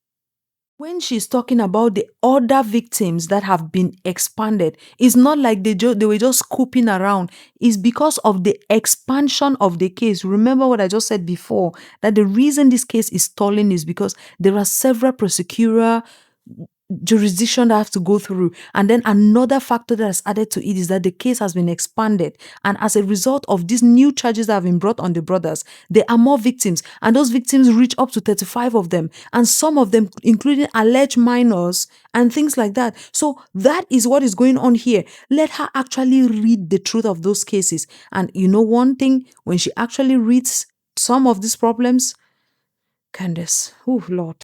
When she's talking about the other victims that have been expanded, it's not like they were just scooping around. It's because of the expansion of the case. Remember what I just said before, that the reason this case is stalling is because there are several prosecutorial jurisdiction that I have to go through. And then another factor that has added to it is that the case has been expanded. And as a result of these new charges that have been brought on the brothers, there are more victims. And those victims reach up to 35 of them. And some of them, including alleged minors and things like that. So that is what is going on here. Let her actually read the truth of those cases. And you know one thing, when she actually reads some of these problems, Candace, oh Lord.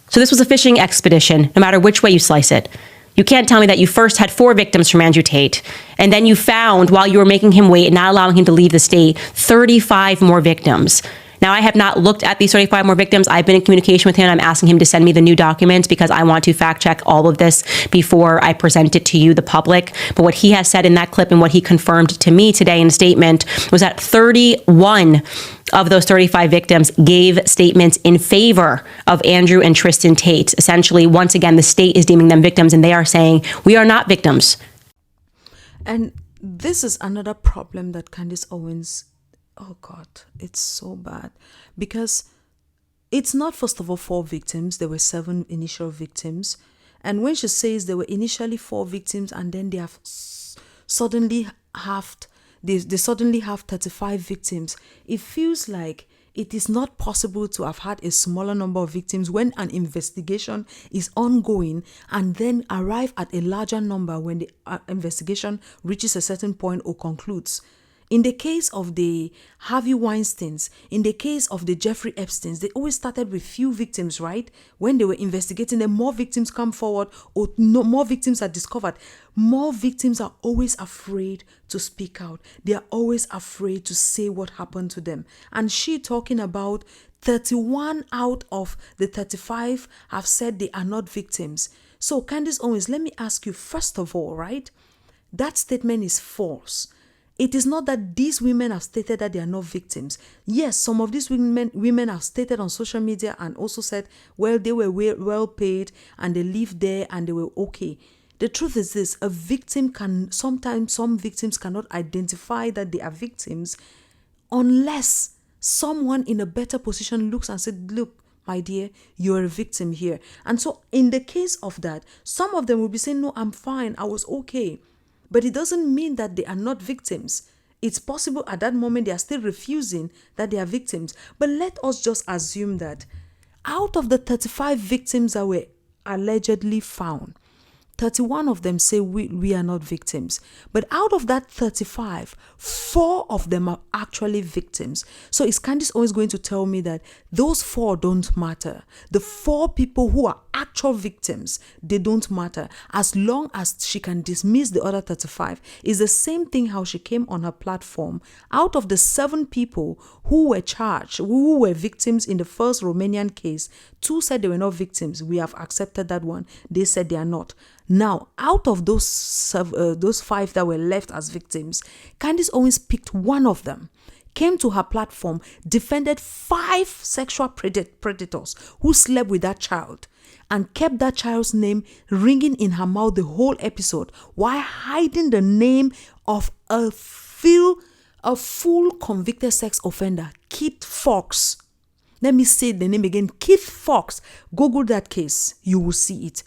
So this was a fishing expedition, no matter which way you slice it. You can't tell me that you first had 4 victims from Andrew Tate, and then you found, while you were making him wait and not allowing him to leave the state, 35 more victims. Now, I have not looked at these 35 more victims. I've been in communication with him. I'm asking him to send me the new documents because I want to fact check all of this before I present it to you, the public. But what he has said in that clip and what he confirmed to me today in a statement was that 31 of those 35 victims gave statements in favor of Andrew and Tristan Tate. Essentially, once again, the state is deeming them victims, and they are saying, we are not victims. And this is another problem that Candace Owens, oh God, it's so bad. Because it's not, first of all, 4 victims. There were 7 initial victims. And when she says there were initially 4 victims and then they have suddenly halved, they suddenly have 35 victims, it feels like it is not possible to have had a smaller number of victims when an investigation is ongoing and then arrive at a larger number when the investigation reaches a certain point or concludes. In the case of the Harvey Weinsteins, in the case of the Jeffrey Epsteins, they always started with few victims, right? When they were investigating, then more victims come forward or no, more victims are discovered. More victims are always afraid to speak out. They are always afraid to say what happened to them. And she talking about 31 out of the 35 have said they are not victims. So Candace Owens, let me ask you, first of all, right? That statement is false. It is not that these women have stated that they are not victims. Yes, some of these women have stated on social media and also said, well, they were well paid and they lived there and they were okay. The truth is this, a victim can, sometimes some victims cannot identify that they are victims unless someone in a better position looks and said, look, my dear, you're a victim here. And so in the case of that, some of them will be saying, no, I'm fine, I was okay. But it doesn't mean that they are not victims. It's possible at that moment they are still refusing that they are victims. But let us just assume that out of the 35 victims that were allegedly found, 31 of them say we are not victims. But out of that 35, 4 of them are actually victims. So is Candace always going to tell me that those 4 don't matter? The 4 people who are actual victims, they don't matter. As long as she can dismiss the other 35. It's the same thing how she came on her platform. Out of the 7 people who were charged, who were victims in the first Romanian case, 2 said they were not victims. We have accepted that one. They said they are not. Now, out of those 5 that were left as victims, Candace Owens picked one of them, came to her platform, defended 5 sexual predators who slept with that child and kept that child's name ringing in her mouth the whole episode while hiding the name of a full convicted sex offender, Keith Fox. Let me say the name again, Keith Fox. Google that case, you will see it.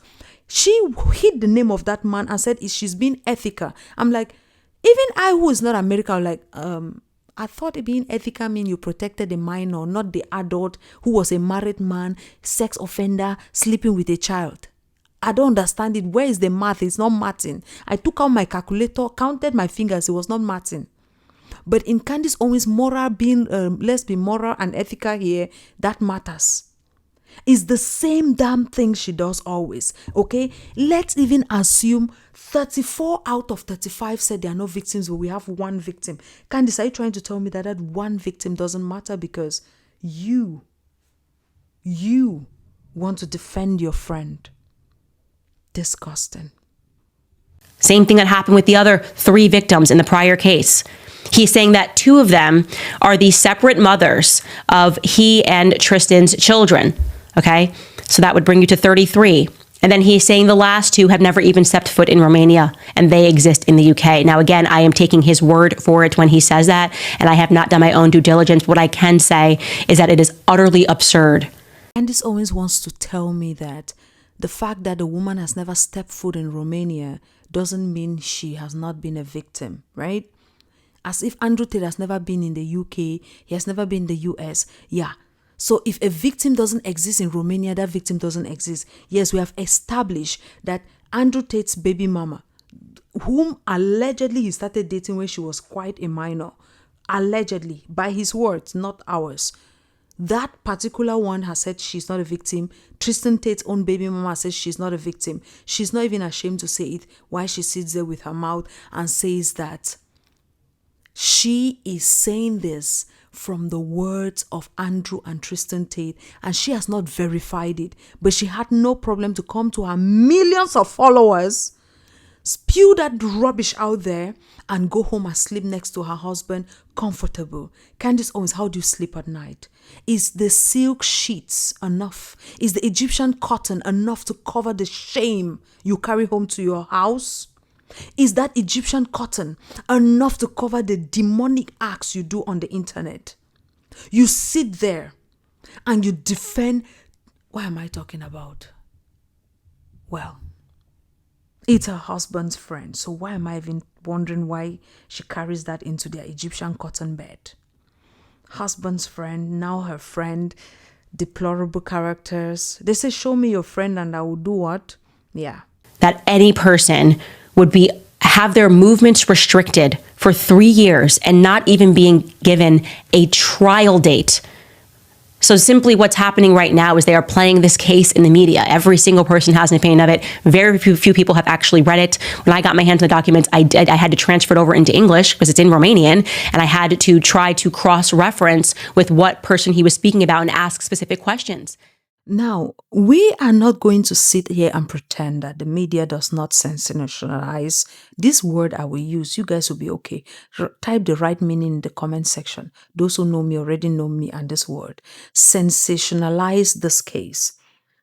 She hid the name of that man and said she's being ethical. I'm like, even I who is not American, like, I thought being ethical mean you protected the minor, not the adult who was a married man, sex offender, sleeping with a child. I don't understand it. Where is the math? It's not mathing. I took out my calculator, counted my fingers. It was not mathing. But in Candace Owens' moral being, let's be moral and ethical here, that matters. It's the same damn thing she does always, okay? Let's even assume 34 out of 35 said they are not victims, but we have 1 victim. Candace, are you trying to tell me that that 1 victim doesn't matter because you want to defend your friend? Disgusting. Same thing that happened with the other 3 victims in the prior case. He's saying that 2 of them are the separate mothers of he and Tristan's children. Okay, so that would bring you to 33. And then he's saying the last 2 have never even stepped foot in Romania and they exist in the UK. Now, again, I am taking his word for it when he says that, and I have not done my own due diligence. What I can say is that it is utterly absurd. Candace Owens wants to tell me that the fact that a woman has never stepped foot in Romania doesn't mean she has not been a victim, right? As if Andrew Tate has never been in the UK, he has never been in the US. Yeah. So if a victim doesn't exist in Romania, that victim doesn't exist. Yes, we have established that Andrew Tate's baby mama, whom allegedly he started dating when she was quite a minor, allegedly, by his words, not ours. That particular one has said she's not a victim. Tristan Tate's own baby mama says she's not a victim. She's not even ashamed to say it. Why she sits there with her mouth and says that she is saying this from the words of Andrew and Tristan Tate, and she has not verified it, but she had no problem to come to her millions of followers, spew that rubbish out there, and go home and sleep next to her husband comfortable. Candace Owens, how do you sleep at night? Is the silk sheets enough? Is the Egyptian cotton enough to cover the shame you carry home to your house? Is that Egyptian cotton enough to cover the demonic acts you do on the internet? You sit there and you defend. What am I talking about? Well, it's her husband's friend. So why am I even wondering why she carries that into their Egyptian cotton bed? Husband's friend, now her friend, deplorable characters. They say, show me your friend and I will do what? Yeah. That any person would have their movements restricted for 3 years and not even being given a trial date. So simply what's happening right now is they are playing this case in the media. Every single person has an opinion of it. Very few people have actually read it. When I got my hands on the documents, I had to transfer it over into English because it's in Romanian, and I had to try to cross-reference with what person he was speaking about and ask specific questions. Now, we are not going to sit here and pretend that the media does not sensationalize. This word I will use, you guys will be okay. Type the right meaning in the comment section. Those who know me already know me and this word. Sensationalize this case.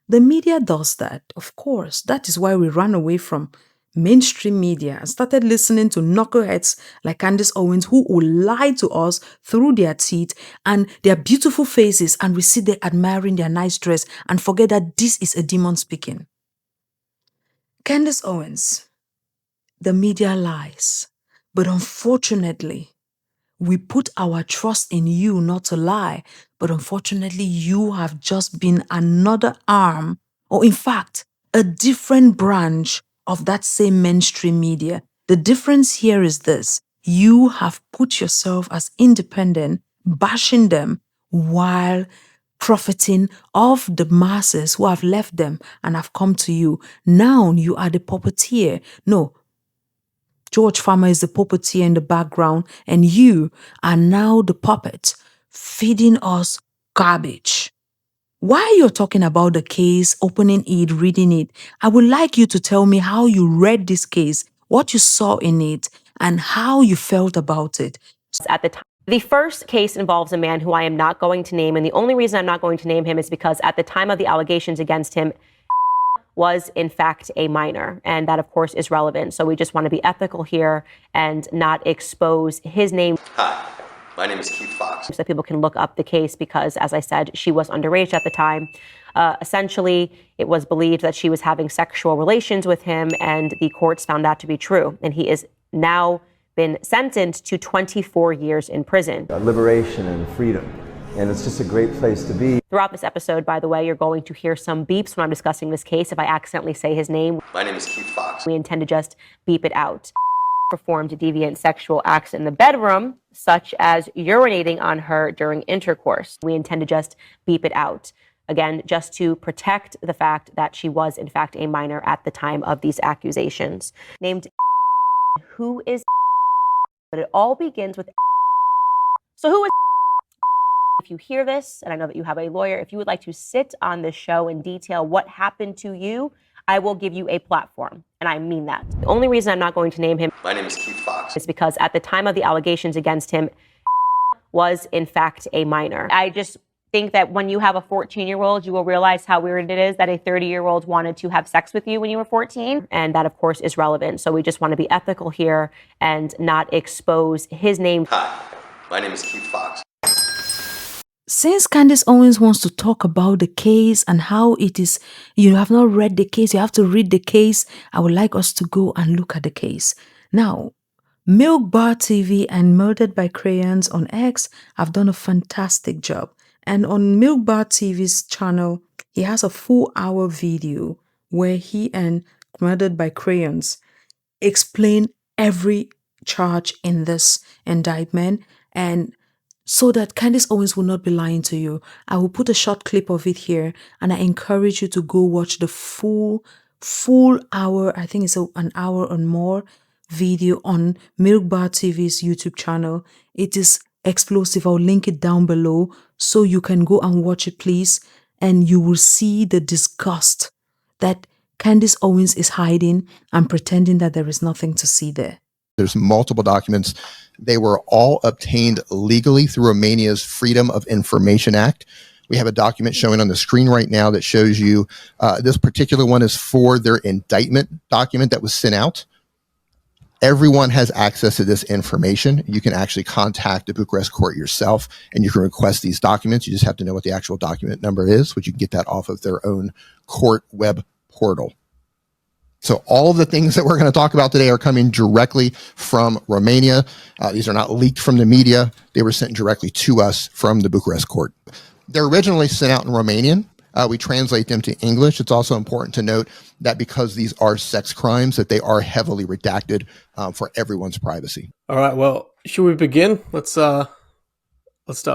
The media does that, of course. That is why we ran away from mainstream media and started listening to knuckleheads like Candace Owens, who will lie to us through their teeth and their beautiful faces, and we sit there admiring their nice dress and forget that this is a demon speaking. Candace Owens, the media lies, but unfortunately, we put our trust in you not to lie, but unfortunately, you have just been another arm, or in fact, a different branch of that same mainstream media. The difference here is this: you have put yourself as independent, bashing them while profiting off the masses who have left them and have come to you. Now you are the puppeteer. No, George Farmer is the puppeteer in the background, and you are now the puppet feeding us garbage. While you're talking about the case, opening it, reading it, I would like you to tell me how you read this case, what you saw in it, and how you felt about it. At the time, the first case involves a man who I am not going to name, and the only reason I'm not going to name him is because at the time of the allegations against him was in fact a minor, and that of course is relevant. So we just want to be ethical here and not expose his name. Hi. My name is Keith Fox. So that people can look up the case because, as I said, she was underage at the time. Essentially, it was believed that she was having sexual relations with him, and the courts found that to be true. And he is now been sentenced to 24 years in prison. Liberation and freedom. And it's just a great place to be. Throughout this episode, by the way, you're going to hear some beeps when I'm discussing this case. If I accidentally say his name, My name is Keith Fox. We intend to just beep it out. Performed deviant sexual acts in the bedroom, such as urinating on her during intercourse. We intend to just beep it out. Again, just to protect the fact that she was, in fact, a minor at the time of these accusations. Named who is, but it all begins with. So who is? If you hear this, and I know that you have a lawyer, if you would like to sit on this show and detail what happened to you, I will give you a platform, and I mean that. The only reason I'm not going to name him, My name is Keith Fox, is because at the time of the allegations against him was in fact a minor. I just think that when you have a 14-year-old, you will realize how weird it is that a 30-year-old wanted to have sex with you when you were 14, and that of course is relevant. So we just want to be ethical here and not expose his name. Hi, my name is Keith Fox. Since Candace Owens wants to talk about the case and how it is, you have not read the case, you have to read the case, I would like us to go and look at the case. Now, Milk Bar TV and Murdered by Crayons on X have done a fantastic job. And on Milk Bar TV's channel, he has a full-hour video where he and Murdered by Crayons explain every charge in this indictment, and so that Candace Owens will not be lying to you, I will put a short clip of it here, and I encourage you to go watch the full hour, I think it's an hour or more video on Milk Bar TV's YouTube channel. It is explosive. I'll link it down below so you can go and watch it, please, and you will see the disgust that Candace Owens is hiding and pretending that there is nothing to see there. There's multiple documents. They were all obtained legally through Romania's Freedom of Information Act. We have a document showing on the screen right now that shows you this particular one is for their indictment document that was sent out. Everyone has access to this information. You can actually contact the Bucharest court yourself and you can request these documents. You just have to know what the actual document number is, which you can get that off of their own court web portal. So all of the things that we're going to talk about today are coming directly from Romania. These are not leaked from the media. They were sent directly to us from the Bucharest court. They're originally sent out in Romanian. We translate them to English. It's also important to note that because these are sex crimes, that they are heavily redacted for everyone's privacy. All right. Well, should we begin? Let's start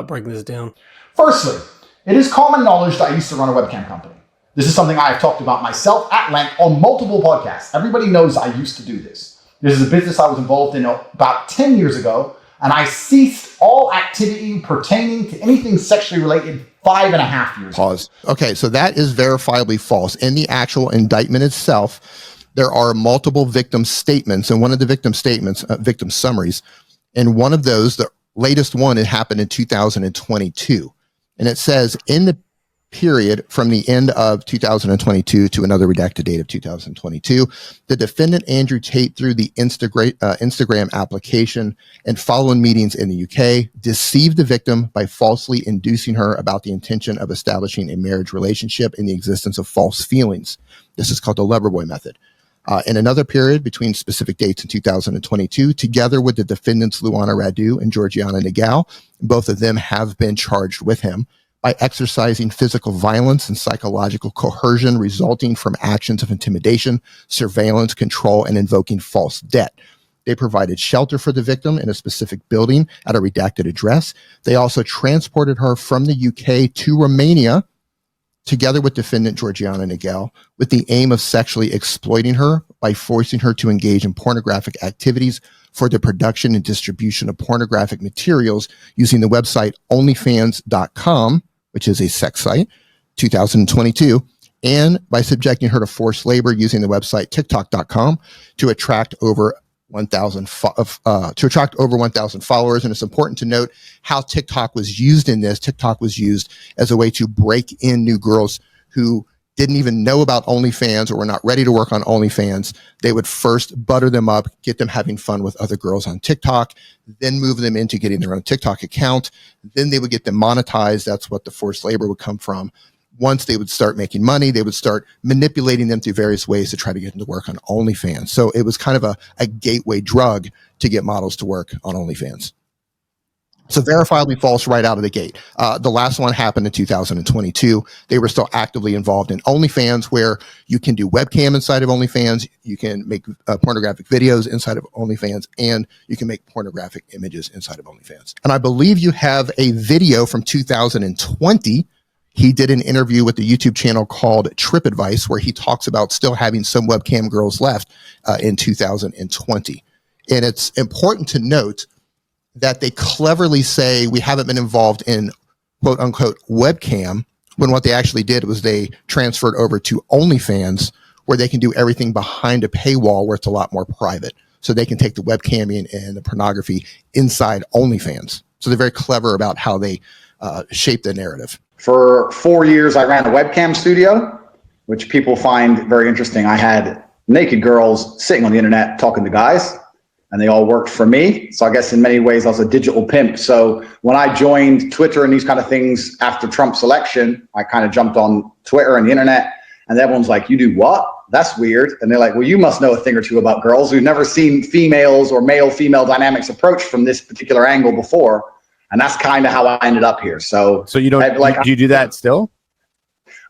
breaking this down. Firstly, it is common knowledge that I used to run a webcam company. This is something I have talked about myself at length on multiple podcasts. Everybody knows I used to do this. This is a business I was involved in about 10 years ago, and I ceased all activity pertaining to anything sexually related 5.5 years ago. Pause. Okay, so that is verifiably false. In the actual indictment itself, there are multiple victim statements, and one of the victim statements, victim summaries, and one of those, the latest one, it happened in 2022. And it says, in the period from the end of 2022 to another redacted date of 2022, the defendant Andrew Tate, through the Instagram application and following meetings in the UK, deceived the victim by falsely inducing her about the intention of establishing a marriage relationship in the existence of false feelings. This is called the Loverboy Method. In another period between specific dates in 2022, together with the defendants Luana Radu and Georgiana Negal, both of them have been charged with him by exercising physical violence and psychological coercion resulting from actions of intimidation, surveillance, control, and invoking false debt. They provided shelter for the victim in a specific building at a redacted address. They also transported her from the UK to Romania, together with defendant Georgiana Negal, with the aim of sexually exploiting her by forcing her to engage in pornographic activities for the production and distribution of pornographic materials using the website onlyfans.com, which is a sex site, 2022, and by subjecting her to forced labor using the website tiktok.com to attract over 1,000 followers. And it's important to note how TikTok was used in this. TikTok was used as a way to break in new girls who didn't even know about OnlyFans or were not ready to work on OnlyFans. They would first butter them up, get them having fun with other girls on TikTok, then move them into getting their own TikTok account. Then they would get them monetized. That's what the forced labor would come from. Once they would start making money, they would start manipulating them through various ways to try to get them to work on OnlyFans. So it was kind of a gateway drug to get models to work on OnlyFans. So verifiably false right out of the gate. The last one happened in 2022. They were still actively involved in OnlyFans, where you can do webcam inside of OnlyFans, you can make pornographic videos inside of OnlyFans, and you can make pornographic images inside of OnlyFans. And I believe you have a video from 2020. He did an interview with the YouTube channel called Trip Advice, where he talks about still having some webcam girls left in 2020. And it's important to note that they cleverly say we haven't been involved in quote unquote webcam, when what they actually did was they transferred over to OnlyFans, where they can do everything behind a paywall where it's a lot more private. So they can take the webcamming and the pornography inside OnlyFans. So they're very clever about how they shape the narrative. For 4 years, I ran a webcam studio, which people find very interesting. I had naked girls sitting on the internet talking to guys, and they all worked for me. So I guess in many ways I was a digital pimp. So when I joined Twitter and these kind of things after Trump's election, I kind of jumped on Twitter and the internet, and everyone's like, "You do what? That's weird." And they're like, "Well, you must know a thing or two about girls. We've never seen females or male-female dynamics approached from this particular angle before." And that's kind of how I ended up here. So you don't, do you do that still?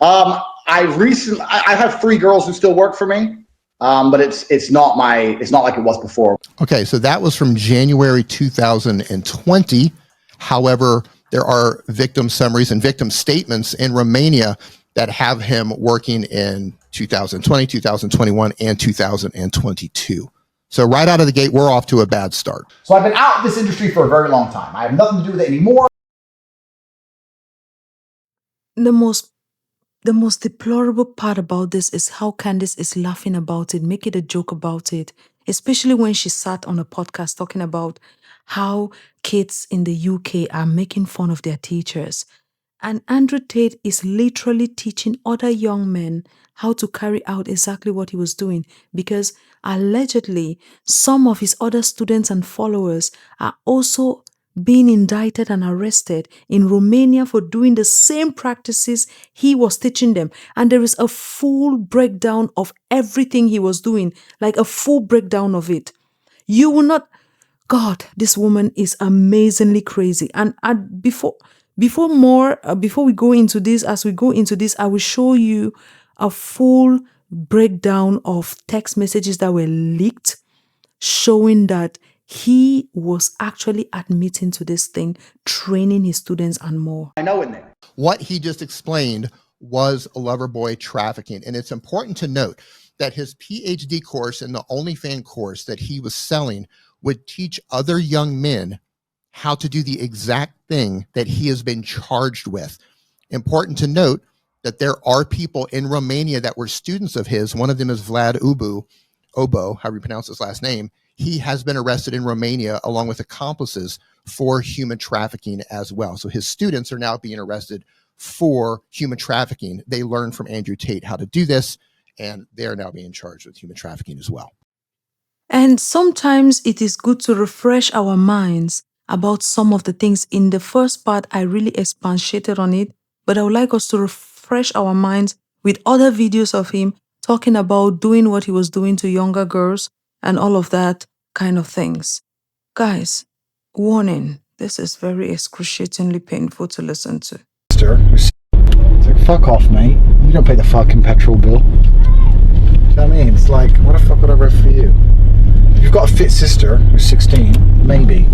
I have 3 girls who still work for me. But it's not like it was before. Okay, so that was from January 2020. However, there are victim summaries and victim statements in Romania that have him working in 2020, 2021, and 2022. So right out of the gate, we're off to a bad start. So I've been out of this industry for a very long time. I have nothing to do with it anymore. The most deplorable part about this is how Candace is laughing about it, make it a joke about it, especially when she sat on a podcast talking about how kids in the UK are making fun of their teachers. And Andrew Tate is literally teaching other young men how to carry out exactly what he was doing, because allegedly some of his other students and followers are also being indicted and arrested in Romania for doing the same practices he was teaching them. And there is a full breakdown of everything he was doing, like a full breakdown of it. You will not... God, this woman is amazingly crazy. And before we go into this, I will show you a full breakdown of text messages that were leaked, showing that he was actually admitting to this thing, training his students and more. I know in there. What he just explained was Loverboy trafficking. And it's important to note that his PhD course and the OnlyFans course that he was selling would teach other young men how to do the exact thing that he has been charged with. Important to note that there are people in Romania that were students of his. One of them is Vlad Obo, however you pronounce his last name. He has been arrested in Romania along with accomplices for human trafficking as well. So his students are now being arrested for human trafficking. They learned from Andrew Tate how to do this, and they are now being charged with human trafficking as well. And sometimes it is good to refresh our minds about some of the things. In the first part, I really expatiated on it, but I would like us to refresh our minds with other videos of him talking about doing what he was doing to younger girls and all of that kind of things. Guys, warning, this is very excruciatingly painful to listen to. It's like, fuck off, mate. You don't pay the fucking petrol bill. Do you know what I mean? It's like, what the fuck would I read for you? If you've got a fit sister who's 16, maybe.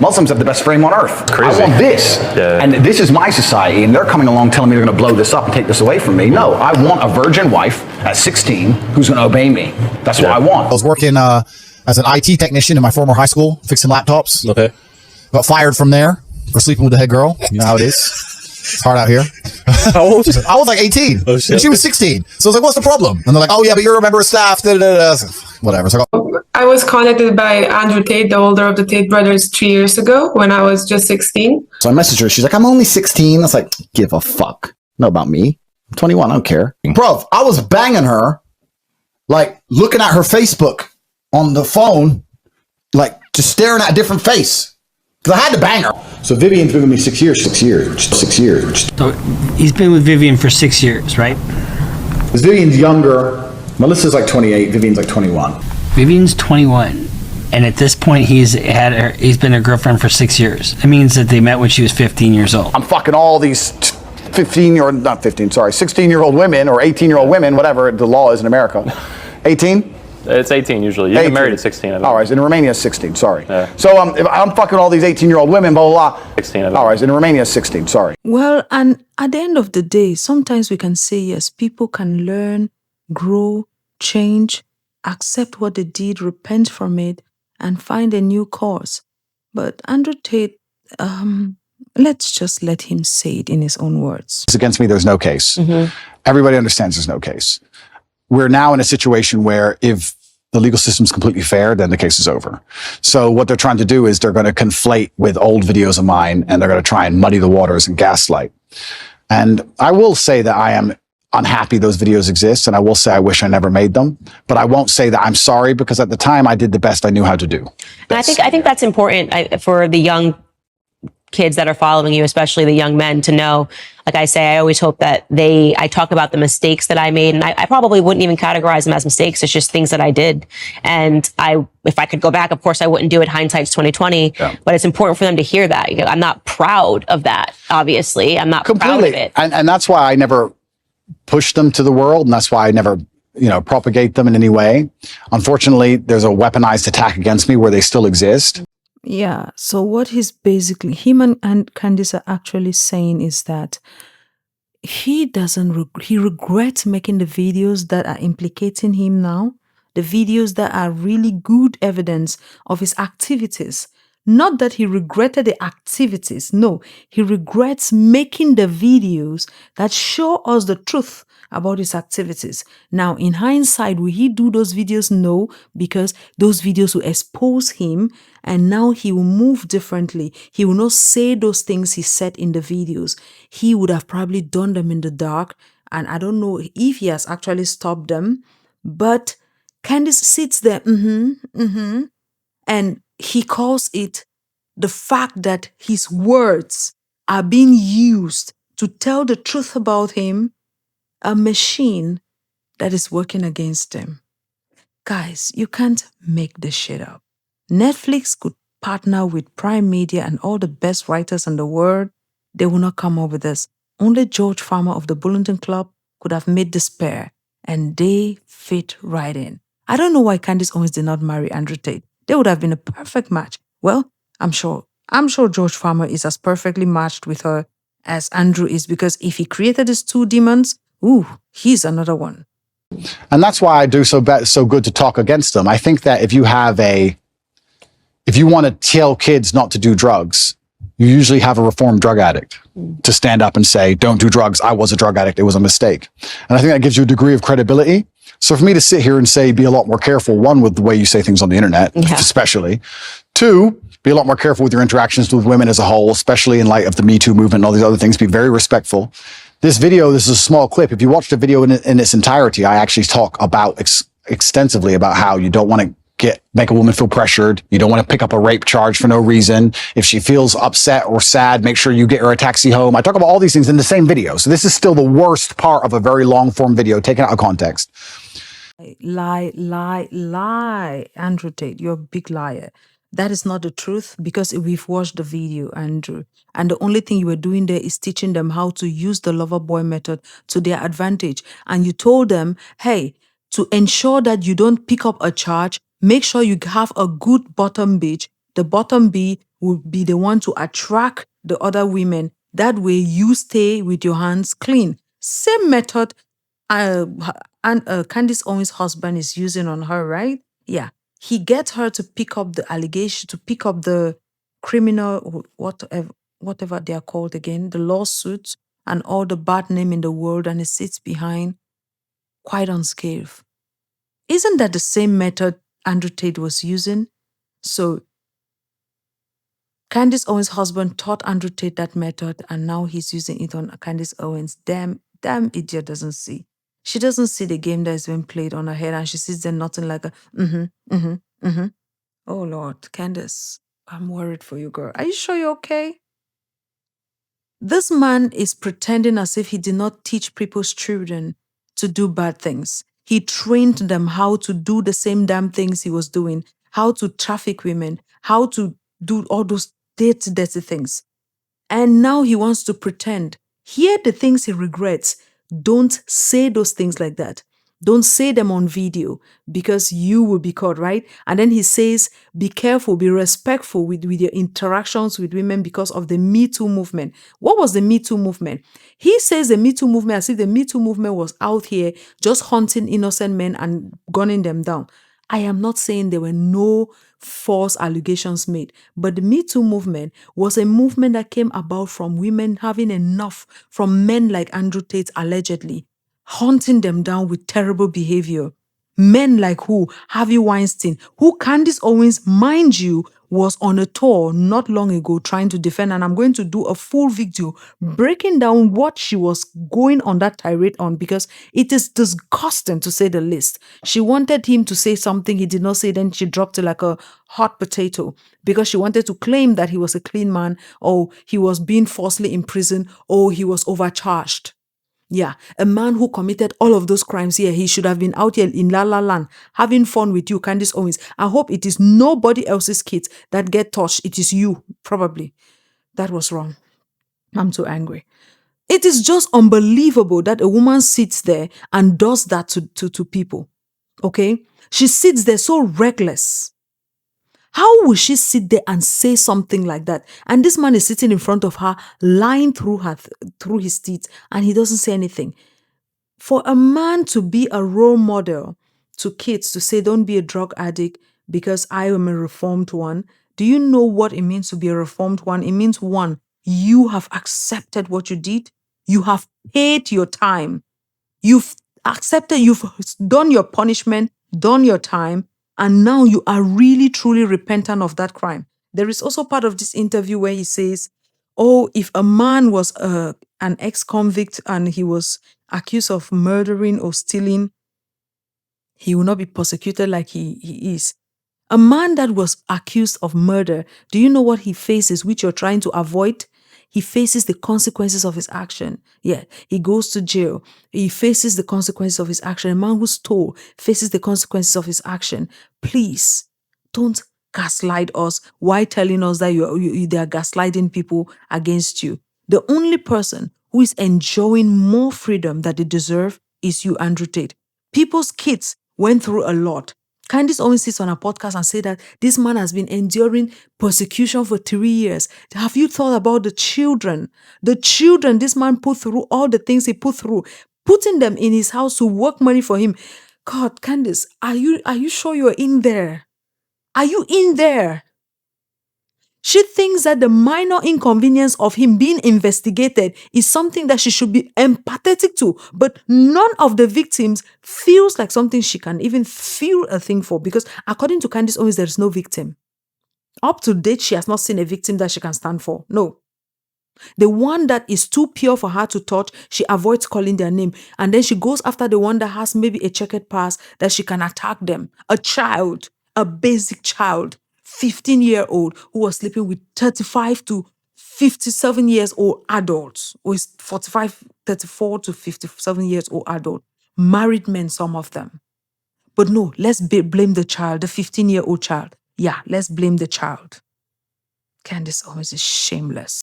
Muslims have the best frame on earth. Crazy. I want this. Yeah. And this is my society, and they're coming along telling me they're going to blow this up and take this away from me. No, I want a virgin wife at 16 who's going to obey me. That's what I want. I was working as an IT technician in my former high school, fixing laptops. Okay. Got fired from there for sleeping with the head girl. You know how it is. It's hard out here. How old? I was like 18. Oh, shit. And she was 16. So I was like, what's the problem? And they're like, oh yeah, but you're a member of staff. Da, da, da, da. Whatever. So I was contacted by Andrew Tate, the older of the Tate brothers, 3 years ago when I was just 16. So I messaged her. She's like, I'm only 16. I was like, give a fuck. Know about me. I'm 21. I don't care. Bro, I was banging her, like looking at her Facebook on the phone, like just staring at a different face. Because I had to bang her. So Vivian's been with me 6 years. 6 years. 6 years. So he's been with Vivian for 6 years, right? Because Vivian's younger. Melissa's like 28. Vivian's like 21. Vivian's 21. And at this point, he's been a girlfriend for 6 years. It means that they met when she was 15 years old. I'm fucking all these 16-year-old women or 18-year-old women, whatever the law is in America. 18? It's 18 usually. You get married at 16. All right, in Romania, 16. Sorry. Yeah. So if I'm fucking all these 18-year-old women, blah, blah, blah. 16. All right, in Romania, 16. Sorry. Well, and at the end of the day, sometimes we can say, yes, people can learn, grow, change, accept what they did, repent from it, and find a new course. But Andrew Tate, let's just let him say it in his own words. It's against me, there's no case. Everybody understands there's no case. We're now in a situation where if the legal system's completely fair, then the case is over. So what they're trying to do is they're going to conflate with old videos of mine, and they're going to try and muddy the waters and gaslight. And I will say that I am unhappy those videos exist, and I will say I wish I never made them, but I won't say that I'm sorry, because at the time I did the best I knew how to do. And I think that's important for the young kids that are following you, especially the young men, to know. Like I say, I always hope that I talk about the mistakes that I made, and I probably wouldn't even categorize them as mistakes. It's just things that I did. And if I could go back, of course I wouldn't do it. Hindsight's 2020, but it's important for them to hear that. I'm not proud of that. Obviously, I'm not proud of it. And that's why I never pushed them to the world, and that's why I never propagate them in any way. Unfortunately, there's a weaponized attack against me where they still exist. Yeah, so what he's basically, him and Candace are actually saying is that he regrets making the videos that are implicating him now, the videos that are really good evidence of his activities. Not that he regretted the activities, no, he regrets making the videos that show us the truth about his activities. Now, in hindsight, will he do those videos? No, because those videos will expose him and now he will move differently. He will not say those things he said in the videos. He would have probably done them in the dark, and I don't know if he has actually stopped them, but Candace sits there, and he calls it the fact that his words are being used to tell the truth about him, a machine that is working against him. Guys, you can't make this shit up. Netflix could partner with Prime Media and all the best writers in the world. They will not come up with this. Only George Farmer of the Bullington Club could have made this pair, and they fit right in. I don't know why Candace Owens did not marry Andrew Tate. They would have been a perfect match. Well, I'm sure George Farmer is as perfectly matched with her as Andrew is, because if he created these two demons, he's another one. And that's why I do so good to talk against them. I think that if you want to tell kids not to do drugs, you usually have a reformed drug addict to stand up and say, don't do drugs. I was a drug addict. It was a mistake. And I think that gives you a degree of credibility. So for me to sit here and say, be a lot more careful, one, with the way you say things on the internet, especially. Two, be a lot more careful with your interactions with women as a whole, especially in light of the Me Too movement and all these other things. Be very respectful. This is a small clip. If you watch the video in its entirety, I actually talk about extensively about how you don't want to make a woman feel pressured. You don't want to pick up a rape charge for no reason. If she feels upset or sad, make sure you get her a taxi home. I talk about all these things in the same video. So this is still the worst part of a very long form video taken out of context. Lie. Andrew Tate, you're a big liar. That is not the truth, because we've watched the video, Andrew. And the only thing you were doing there is teaching them how to use the Loverboy method to their advantage. And you told them, hey, to ensure that you don't pick up a charge, make sure you have a good bottom bitch. The bottom B will be the one to attract the other women. That way you stay with your hands clean. Same method Candace Owens' husband is using on her, right? Yeah. He gets her to pick up the allegation, to pick up the criminal, whatever they are called again, the lawsuits and all the bad name in the world, and he sits behind quite unscathed. Isn't that the same method Andrew Tate was using? So Candace Owens' husband taught Andrew Tate that method, and now he's using it on Candace Owens. Damn idiot doesn't see. She doesn't see the game that is being played on her head, and she sees them nothing like a Oh Lord, Candace, I'm worried for you, girl. Are you sure you're okay? This man is pretending as if he did not teach people's children to do bad things. He trained them how to do the same damn things he was doing, how to traffic women, how to do all those dirty things. And now he wants to pretend. Here are the things he regrets. Don't say those things like that. Don't say them on video, because you will be caught, right? And then he says, be careful, be respectful with your interactions with women because of the Me Too movement. What was the Me Too movement? He says the Me Too movement as if the Me Too movement was out here just hunting innocent men and gunning them down. I am not saying there were no false allegations made, but the Me Too movement was a movement that came about from women having enough from men like Andrew Tate, allegedly, hunting them down with terrible behavior. Men like who? Harvey Weinstein, who Candace Owens, mind you, was on a tour not long ago trying to defend, and I'm going to do a full video breaking down what she was going on that tirade on, because it is disgusting to say the least. She wanted him to say something he did not say, then she dropped it like a hot potato because she wanted to claim that he was a clean man, or he was being falsely imprisoned, or he was overcharged. Yeah, a man who committed all of those crimes here, he should have been out here in La La Land having fun with you, Candace Owens. I hope it is nobody else's kids that get touched. It is you, probably. That was wrong. I'm too angry. It is just unbelievable that a woman sits there and does that to people. Okay? She sits there so reckless. How will she sit there and say something like that? And this man is sitting in front of her, lying through his teeth, and he doesn't say anything. For a man to be a role model to kids, to say, don't be a drug addict because I am a reformed one. Do you know what it means to be a reformed one? It means, one, you have accepted what you did. You have paid your time. You've accepted, you've done your punishment, done your time, and now you are really, truly repentant of that crime. There is also part of this interview where he says, oh, if a man was an ex-convict and he was accused of murdering or stealing, he will not be persecuted like he is. A man that was accused of murder, do you know what he faces, which you're trying to avoid? He faces the consequences of his action. Yeah, he goes to jail. He faces the consequences of his action. A man who stole faces the consequences of his action. Please, don't gaslight us. Why telling us that they are gaslighting people against you? The only person who is enjoying more freedom that they deserve is you, Andrew Tate. People's kids went through a lot. Candace Owens sits on a podcast and say that this man has been enduring persecution for 3 years. Have you thought about the children? The children this man put through, all the things he put through, putting them in his house to work money for him. God, Candace, are you sure you're in there? Are you in there? She thinks that the minor inconvenience of him being investigated is something that she should be empathetic to, but none of the victims feels like something she can even feel a thing for, because according to Candace Owens, there is no victim. Up to date, she has not seen a victim that she can stand for. No. The one that is too pure for her to touch, she avoids calling their name. And then she goes after the one that has maybe a checkered past that she can attack them. A child, a basic child. 15-year-old who was sleeping with 35 to 57 years old adults, or is 34 to 57 years old adult, married men, some of them. But no, let's blame the child, the 15-year-old child. Yeah, let's blame the child. Candace Owens is shameless.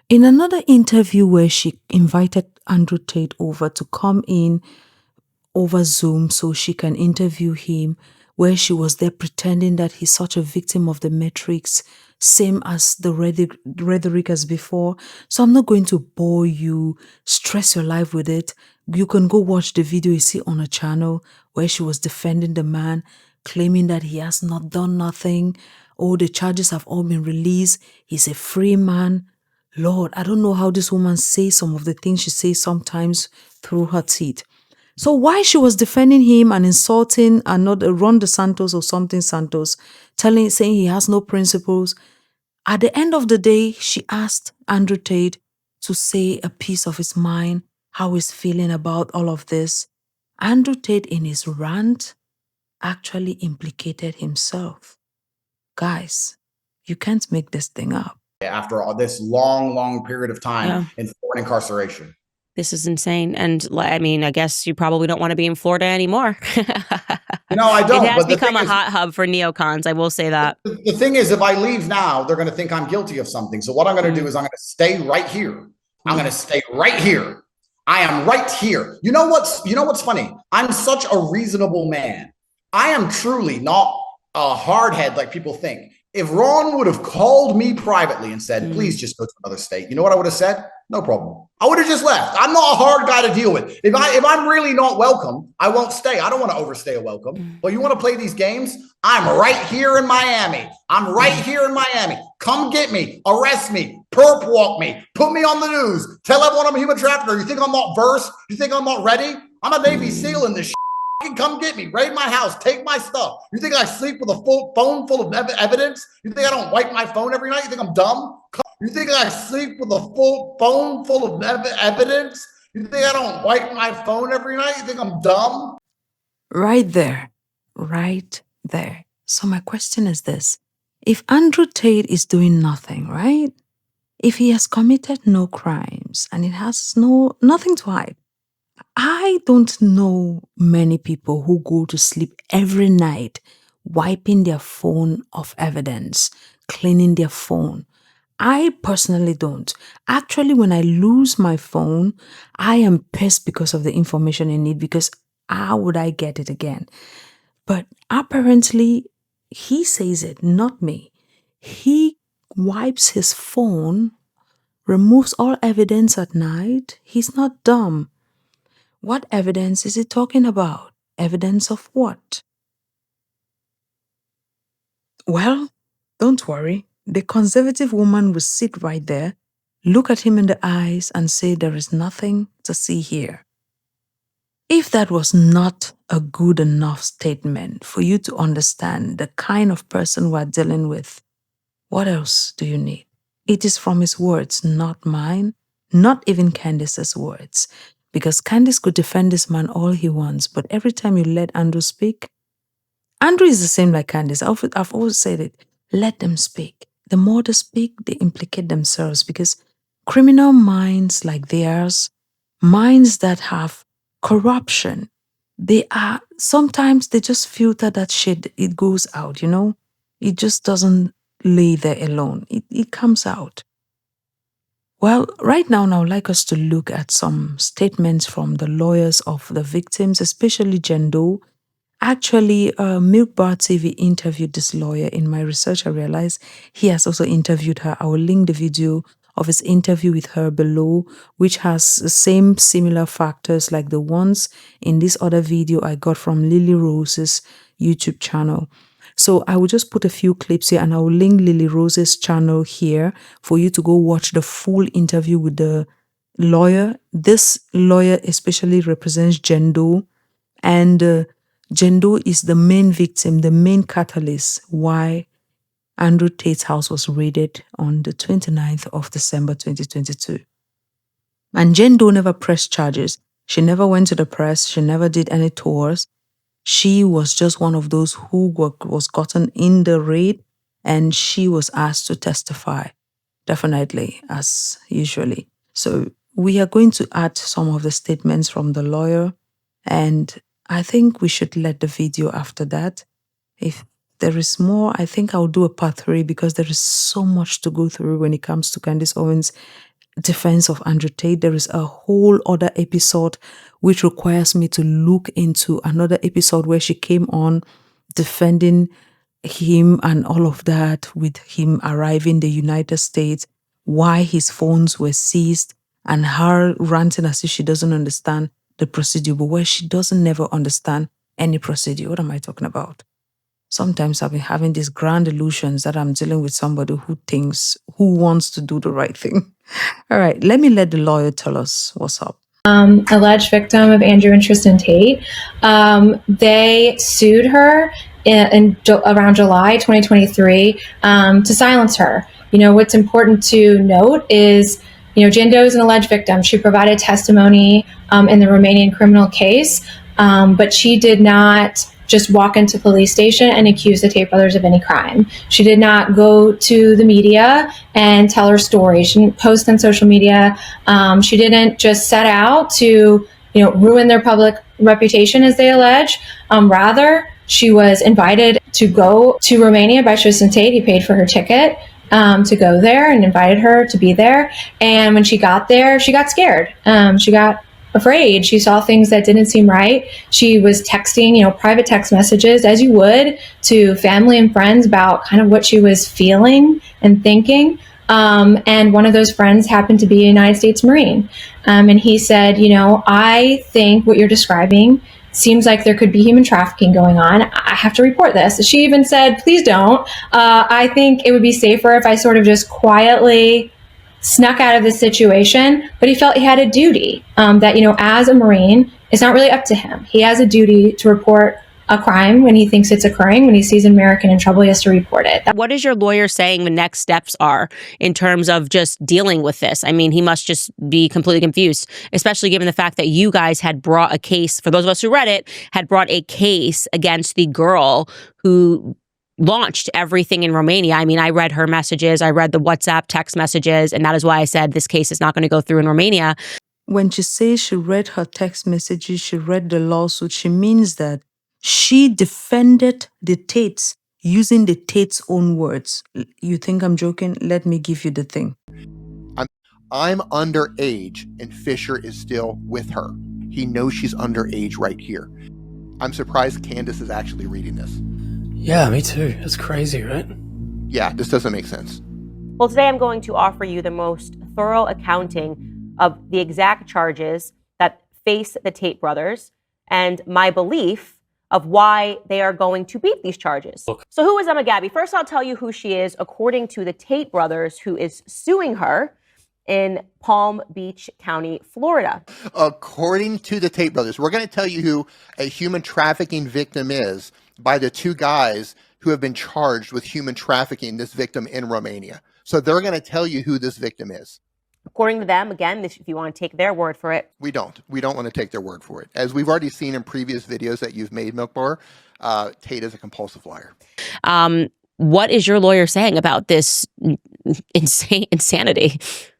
In another interview where she invited Andrew Tate over to come in over Zoom so she can interview him, where she was there pretending that he's such a victim of the metrics, same as the rhetoric as before. So I'm not going to bore you, stress your life with it. You can go watch the video you see on her channel where she was defending the man, claiming that he has not done nothing. Oh, the charges have all been released. He's a free man. Lord, I don't know how this woman says some of the things she says sometimes through her teeth. So why she was defending him and insulting and not Ron DeSantos or something Santos, saying he has no principles. At the end of the day, she asked Andrew Tate to say a piece of his mind, how he's feeling about all of this. Andrew Tate, in his rant, actually implicated himself. Guys, you can't make this thing up. After all this long period of time in foreign incarceration. This is insane. And I mean, I guess you probably don't want to be in Florida anymore. No, I don't. It has but the become thing a is, hot hub for neocons. I will say that. The thing is, if I leave now, they're going to think I'm guilty of something. So what I'm going to do is I'm going to stay right here. I'm going to stay right here. I am right here. You know what's funny? I'm such a reasonable man. I am truly not a hardhead like people think. If Ron would have called me privately and said, please just go to another state, you know what I would have said? No problem. I would have just left. I'm not a hard guy to deal with. If I'm really not welcome, I won't stay. I don't want to overstay a welcome. But you want to play these games? I'm right here in Miami. I'm right here in Miami. Come get me, arrest me, perp walk me, put me on the news, tell everyone I'm a human trafficker. You think I'm not versed? You think I'm not ready? I'm a Navy SEAL in this shit. Come get me, raid my house, take my stuff. You think I sleep with a full phone full of evidence? You think I don't wipe my phone every night? You think I'm dumb? You think I sleep with a full phone full of evidence? You think I don't wipe my phone every night? You think I'm dumb? Right there. So my question is this. If Andrew Tate is doing nothing, right? If he has committed no crimes and it has nothing to hide, I don't know many people who go to sleep every night wiping their phone of evidence, cleaning their phone. I personally don't. Actually, when I lose my phone, I am pissed because of the information in it, because how would I get it again? But apparently, he says it, not me. He wipes his phone, removes all evidence at night. He's not dumb. What evidence is he talking about? Evidence of what? Well, don't worry. The conservative woman will sit right there, look at him in the eyes, and say, there is nothing to see here. If that was not a good enough statement for you to understand the kind of person we're dealing with, what else do you need? It is from his words, not mine, not even Candace's words. Because Candace could defend this man all he wants, but every time you let Andrew speak, Andrew is the same like Candace. I've always said it. Let them speak. The more they speak, they implicate themselves, because criminal minds like theirs, minds that have corruption, sometimes they just filter that shit. It goes out, It just doesn't lay there alone. It comes out. Well, right now, I would like us to look at some statements from the lawyers of the victims, especially Jen Doe. Actually, Milk Bar TV interviewed this lawyer. In my research, I realized he has also interviewed her. I will link the video of his interview with her below, which has the same similar factors like the ones in this other video I got from Lily Rose's YouTube channel. So I will just put a few clips here, and I will link Lily Rose's channel here for you to go watch the full interview with the lawyer. This lawyer especially represents Jen Doe, and Jen Doe is the main victim, the main catalyst why Andrew Tate's house was raided on the 29th of December 2022. And Jen Doe never pressed charges. She never went to the press. She never did any tours. She was just one of those who was gotten in the raid, and she was asked to testify, definitely, as usually. So we are going to add some of the statements from the lawyer, and I think we should let the video after that. If there is more, I think I'll do a part 3, because there is so much to go through when it comes to Candace Owens' defense of Andrew Tate. There is a whole other episode which requires me to look into another episode where she came on defending him and all of that, with him arriving in the United States, why his phones were seized, and her ranting as if she doesn't understand the procedure, but where she doesn't never understand any procedure. What am I talking about? Sometimes I've been having these grand illusions that I'm dealing with somebody who wants to do the right thing. All right, let me let the lawyer tell us what's up. Alleged victim of Andrew and Tristan Tate. They sued her around July 2023 to silence her. What's important to note is, Jen Doe is an alleged victim. She provided testimony in the Romanian criminal case, but she did not just walk into the police station and accuse the Tate brothers of any crime. She did not go to the media and tell her story. She didn't post on social media. She didn't just set out to, ruin their public reputation, as they allege. Rather, she was invited to go to Romania by Tristan Tate. He paid for her ticket to go there and invited her to be there. And when she got there, she got scared. She got afraid. She saw things that didn't seem right. She was texting, private text messages, as you would, to family and friends about kind of what she was feeling and thinking. And one of those friends happened to be a United States Marine. And he said, I think what you're describing seems like there could be human trafficking going on. I have to report this. She even said, please don't. I think it would be safer if I sort of just quietly snuck out of the situation. But he felt he had a duty that, as a Marine, it's not really up to him. He has a duty to report a crime when he thinks it's occurring. When he sees an American in trouble, he has to report it. What is your lawyer saying the next steps are in terms of just dealing with this? I mean, he must just be completely confused, especially given the fact that you guys had brought a case, for those of us who read it, had brought a case against the girl who launched everything in Romania. I mean, I read her messages, I read the WhatsApp text messages, and that is why I said this case is not going to go through in Romania. When she says she read her text messages, she read the lawsuit, she means that she defended the Tates using the Tate's own words. You think I'm joking? Let me give you the thing. I'm underage and Fisher is still with her. He knows she's underage right here. I'm surprised Candace is actually reading this. Yeah, me too. That's crazy, right? Yeah, this doesn't make sense. Well, today I'm going to offer you the most thorough accounting of the exact charges that face the Tate brothers and my belief of why they are going to beat these charges. So who is Emma Gabby? First, I'll tell you who she is according to the Tate brothers, who is suing her in Palm Beach County, Florida. According to the Tate brothers, we're going to tell you who a human trafficking victim is by the two guys who have been charged with human trafficking this victim in Romania. So they're going to tell you who this victim is. According to them, again, if you want to take their word for it. We don't want to take their word for it. As we've already seen in previous videos that you've made, Milk Bar, Tate is a compulsive liar. What is your lawyer saying about this insanity?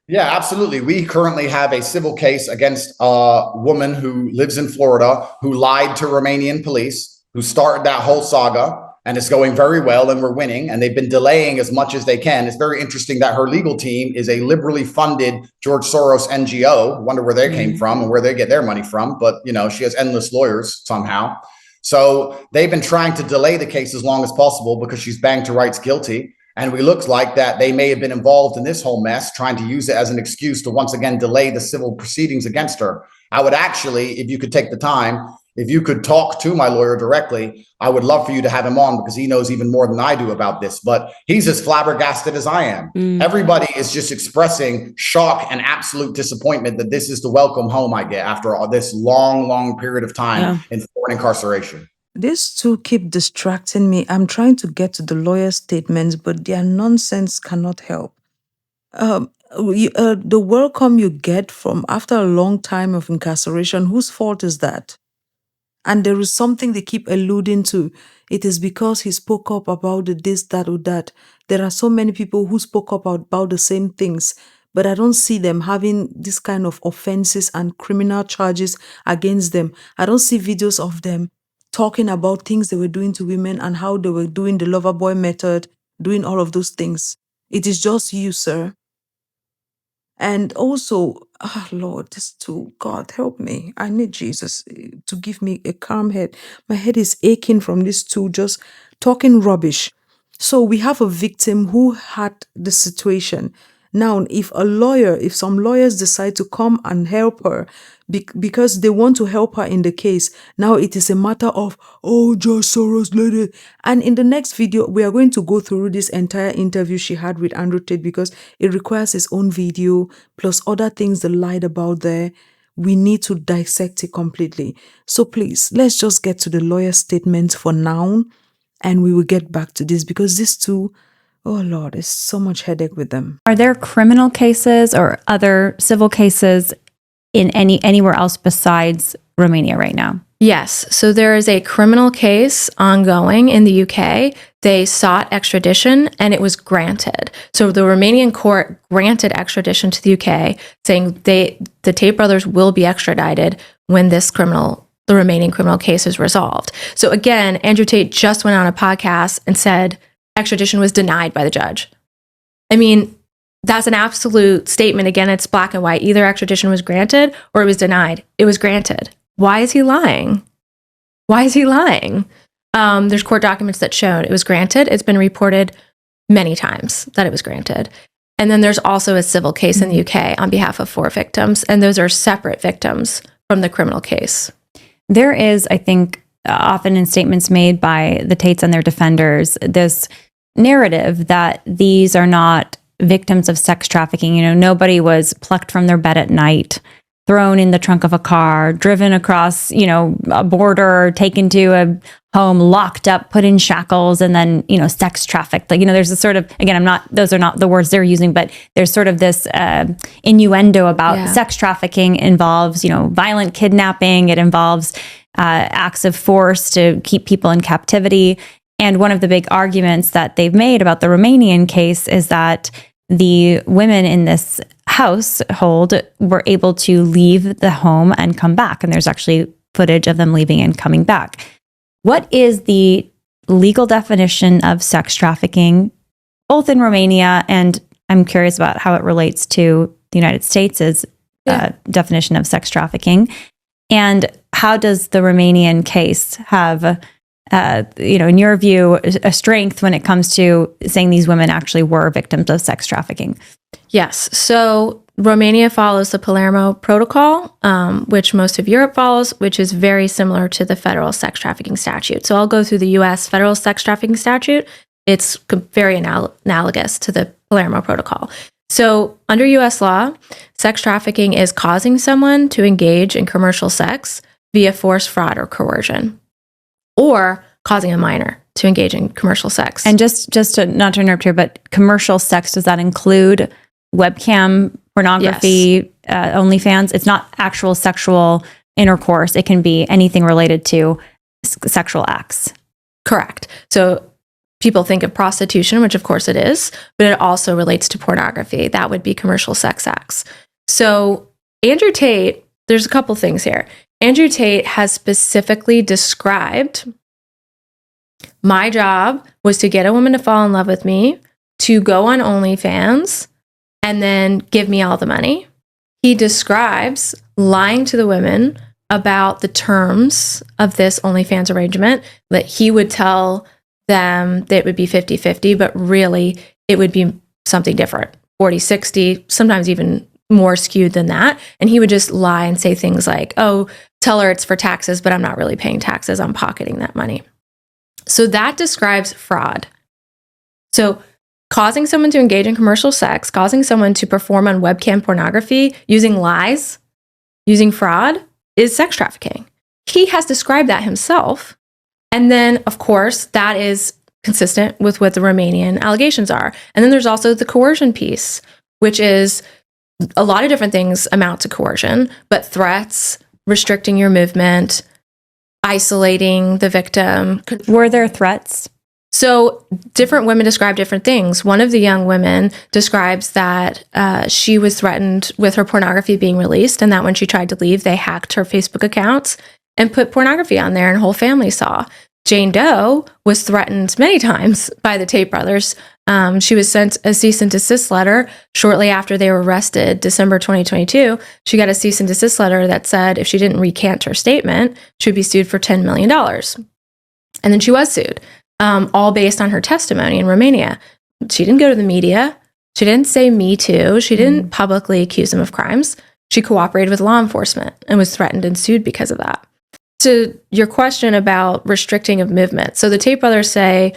Yeah, absolutely. We currently have a civil case against a woman who lives in Florida who lied to Romanian police, who started that whole saga, and it's going very well and we're winning, and they've been delaying as much as they can. It's very interesting that her legal team is a liberally funded George Soros NGO. Wonder where they came from and where they get their money from, but you know, she has endless lawyers somehow. So they've been trying to delay the case as long as possible because she's banged to rights guilty. And it looks like that they may have been involved in this whole mess, trying to use it as an excuse to once again delay the civil proceedings against her. I would actually, if you could take the time, if you could talk to my lawyer directly, I would love for you to have him on because he knows even more than I do about this. But he's as flabbergasted as I am. Everybody is just expressing shock and absolute disappointment that this is the welcome home I get after all this long, long period of time in foreign incarceration. These two keep distracting me. I'm trying to get to the lawyer's statements, but their nonsense cannot help. The welcome you get from after a long time of incarceration, whose fault is that? And there is something they keep alluding to. It is because he spoke up about this, that, or that. There are so many people who spoke up about the same things, but I don't see them having this kind of offenses and criminal charges against them. I don't see videos of them talking about things they were doing to women and how they were doing the Loverboy Method, doing all of those things. It is just you, sir. And also, Lord, this too, God, help me. I need Jesus to give me a calm head. My head is aching from this too, just talking rubbish. So we have a victim who had the situation. Now, if some lawyers decide to come and help her because they want to help her in the case, now it is a matter of, George Soros lady. And in the next video, we are going to go through this entire interview she had with Andrew Tate because it requires his own video plus other things they lied about there. We need to dissect it completely. So please, let's just get to the lawyer's statement for now and we will get back to this because these two, oh Lord, there's so much headache with them. Are there criminal cases or other civil cases in anywhere else besides Romania right now? Yes. So there is a criminal case ongoing in the UK. They sought extradition and it was granted. So the Romanian court granted extradition to the UK, saying the Tate brothers will be extradited when the Romanian criminal case is resolved. So again, Andrew Tate just went on a podcast and said extradition was denied by the judge. I mean, that's an absolute statement. Again, it's black and white. Either extradition was granted or it was denied. It was granted. Why is he lying? There's court documents that showed it was granted. It's been reported many times that it was granted. And then there's also a civil case in the UK on behalf of 4 victims, and those are separate victims from the criminal case. There is, I think, often in statements made by the Tates and their defenders, this narrative that these are not victims of sex trafficking. You know, nobody was plucked from their bed at night, thrown in the trunk of a car, driven across, a border, taken to a home, locked up, put in shackles, and then, sex trafficked. Like, there's a sort of, again, those are not the words they're using, but there's sort of this innuendo about sex trafficking involves, violent kidnapping. It involves acts of force to keep people in captivity. And one of the big arguments that they've made about the Romanian case is that the women in this household were able to leave the home and come back. And there's actually footage of them leaving and coming back. What is the legal definition of sex trafficking, both in Romania, and I'm curious about how it relates to the United States' definition of sex trafficking. And how does the Romanian case have, in your view, a strength when it comes to saying these women actually were victims of sex trafficking? Yes. So Romania follows the Palermo Protocol, which most of Europe follows, which is very similar to the federal sex trafficking statute. So I'll go through the U.S. federal sex trafficking statute. It's very analogous to the Palermo Protocol. So under U.S. law, sex trafficking is causing someone to engage in commercial sex via force, fraud, or coercion, or causing a minor to engage in commercial sex. And just to not to interrupt here, but commercial sex, does that include webcam pornography, OnlyFans? It's not actual sexual intercourse. It can be anything related to sexual acts. Correct. So people think of prostitution, which of course it is, but it also relates to pornography. That would be commercial sex acts. So Andrew Tate, there's a couple things here. Andrew Tate has specifically described, my job was to get a woman to fall in love with me, to go on OnlyFans, and then give me all the money. He describes lying to the women about the terms of this OnlyFans arrangement, that he would tell them that it would be 50-50, but really it would be something different, 40-60, sometimes even more skewed than that. And he would just lie and say things like, oh, tell her it's for taxes, but I'm not really paying taxes, I'm pocketing that money. So that describes fraud. So causing someone to engage in commercial sex, causing someone to perform on webcam pornography, using lies, using fraud, is sex trafficking. He has described that himself. And then, of course, that is consistent with what the Romanian allegations are. And then there's also the coercion piece, which is a lot of different things amount to coercion, but threats, restricting your movement, isolating the victim. Were there threats? So different women describe different things. One of the young women describes that she was threatened with her pornography being released, and that when she tried to leave, they hacked her Facebook accounts and put pornography on there, and her whole family saw. Jane Doe was threatened many times by the Tate brothers. She was sent a cease and desist letter shortly after they were arrested, December 2022. She got a cease and desist letter that said if she didn't recant her statement, she would be sued for $10 million. And then she was sued, all based on her testimony in Romania. She didn't go to the media. She didn't say me too. She didn't publicly accuse them of crimes. She cooperated with law enforcement and was threatened and sued because of that. To your question about restricting of movement. So the Tate brothers say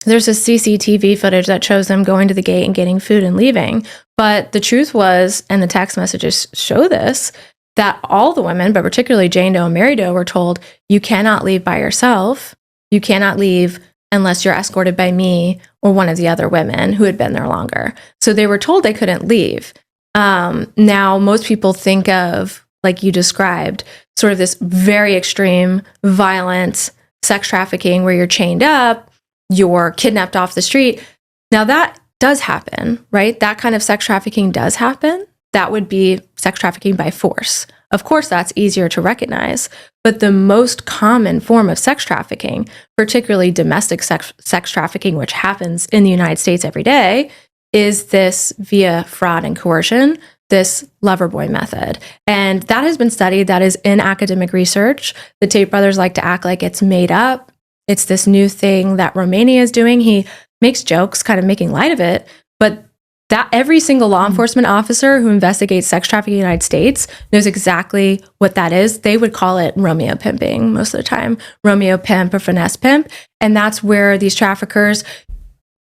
there's a CCTV footage that shows them going to the gate and getting food and leaving. But the truth was, and the text messages show this, that all the women, but particularly Jane Doe and Mary Doe, were told, you cannot leave by yourself. You cannot leave unless you're escorted by me or one of the other women who had been there longer. So they were told they couldn't leave. Now, most people think of, like you described, sort of this very extreme, violent sex trafficking where you're chained up, you're kidnapped off the street. Now that does happen, right? That kind of sex trafficking does happen. That would be sex trafficking by force. Of course, that's easier to recognize, but the most common form of sex trafficking, particularly domestic sex trafficking, which happens in the United States every day, is this via fraud and coercion, this Loverboy method. And that has been studied. That is in academic research. The Tate brothers like to act like it's made up. It's this new thing that Romania is doing. He makes jokes, kind of making light of it, but that every single law enforcement officer who investigates sex trafficking in the United States knows exactly what that is. They would call it Romeo pimping most of the time, Romeo pimp or finesse pimp. And that's where these traffickers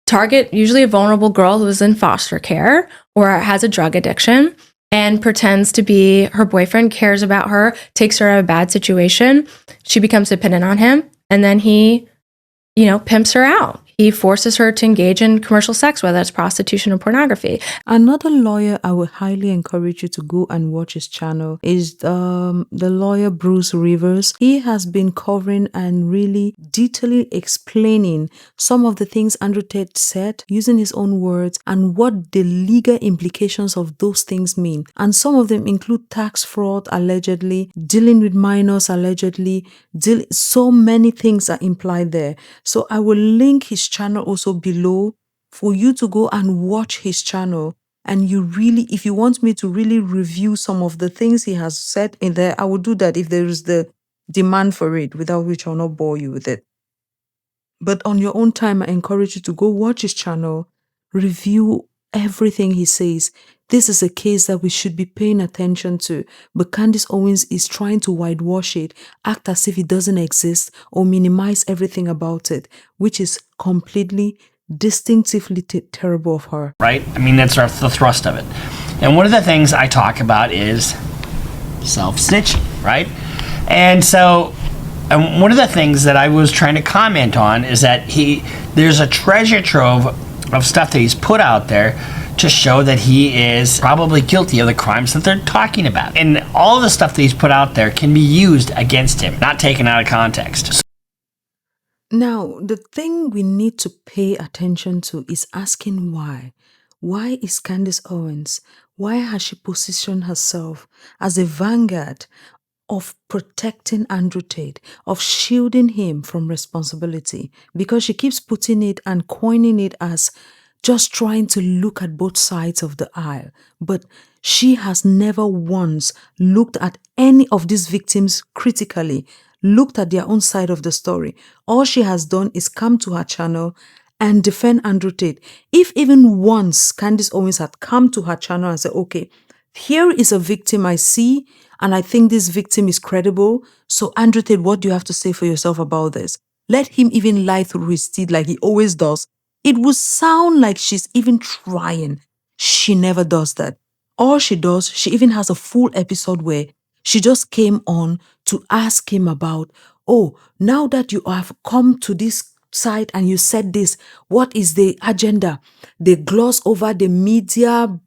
target usually a vulnerable girl who is in foster care or has a drug addiction and pretends to be her boyfriend, cares about her, takes her out of a bad situation. She becomes dependent on him, and then he, pimps her out. He forces her to engage in commercial sex, whether it's prostitution or pornography. Another lawyer I would highly encourage you to go and watch his channel is the lawyer Bruce Rivers. He has been covering and really detailing explaining some of the things Andrew Tate said using his own words and what the legal implications of those things mean. And some of them include tax fraud allegedly, dealing with minors allegedly, so many things are implied there. So I will link his channel also below for you to go and watch his channel. And you really, if you want me to really review some of the things he has said in there, I will do that if there is the demand for it, without which I'll not bore you with it. But on your own time, I encourage you to go watch his channel, review everything he says. This is a case that we should be paying attention to, but Candace Owens is trying to whitewash it, act as if it doesn't exist, or minimize everything about it, which is completely, distinctively terrible of her. Right? I mean, that's the thrust of it. And one of the things I talk about is self-snitching, right? And so one of the things that I was trying to comment on is that there's a treasure trove of stuff that he's put out there to show that he is probably guilty of the crimes that they're talking about. And all of the stuff that he's put out there can be used against him, not taken out of context. Now, the thing we need to pay attention to is asking why. Why is Candace Owens? Why has she positioned herself as a vanguard of protecting Andrew Tate, of shielding him from responsibility? Because she keeps putting it and coining it as just trying to look at both sides of the aisle. But she has never once looked at any of these victims critically, looked at their own side of the story. All she has done is come to her channel and defend Andrew Tate. If even once Candace Owens had come to her channel and said, okay, here is a victim I see, and I think this victim is credible. So Andrew Tate, what do you have to say for yourself about this? Let him even lie through his teeth like he always does. It would sound like she's even trying. She never does that. All she does, she even has a full episode where she just came on to ask him about, oh, now that you have come to this site and you said this, what is the agenda? They gloss over the media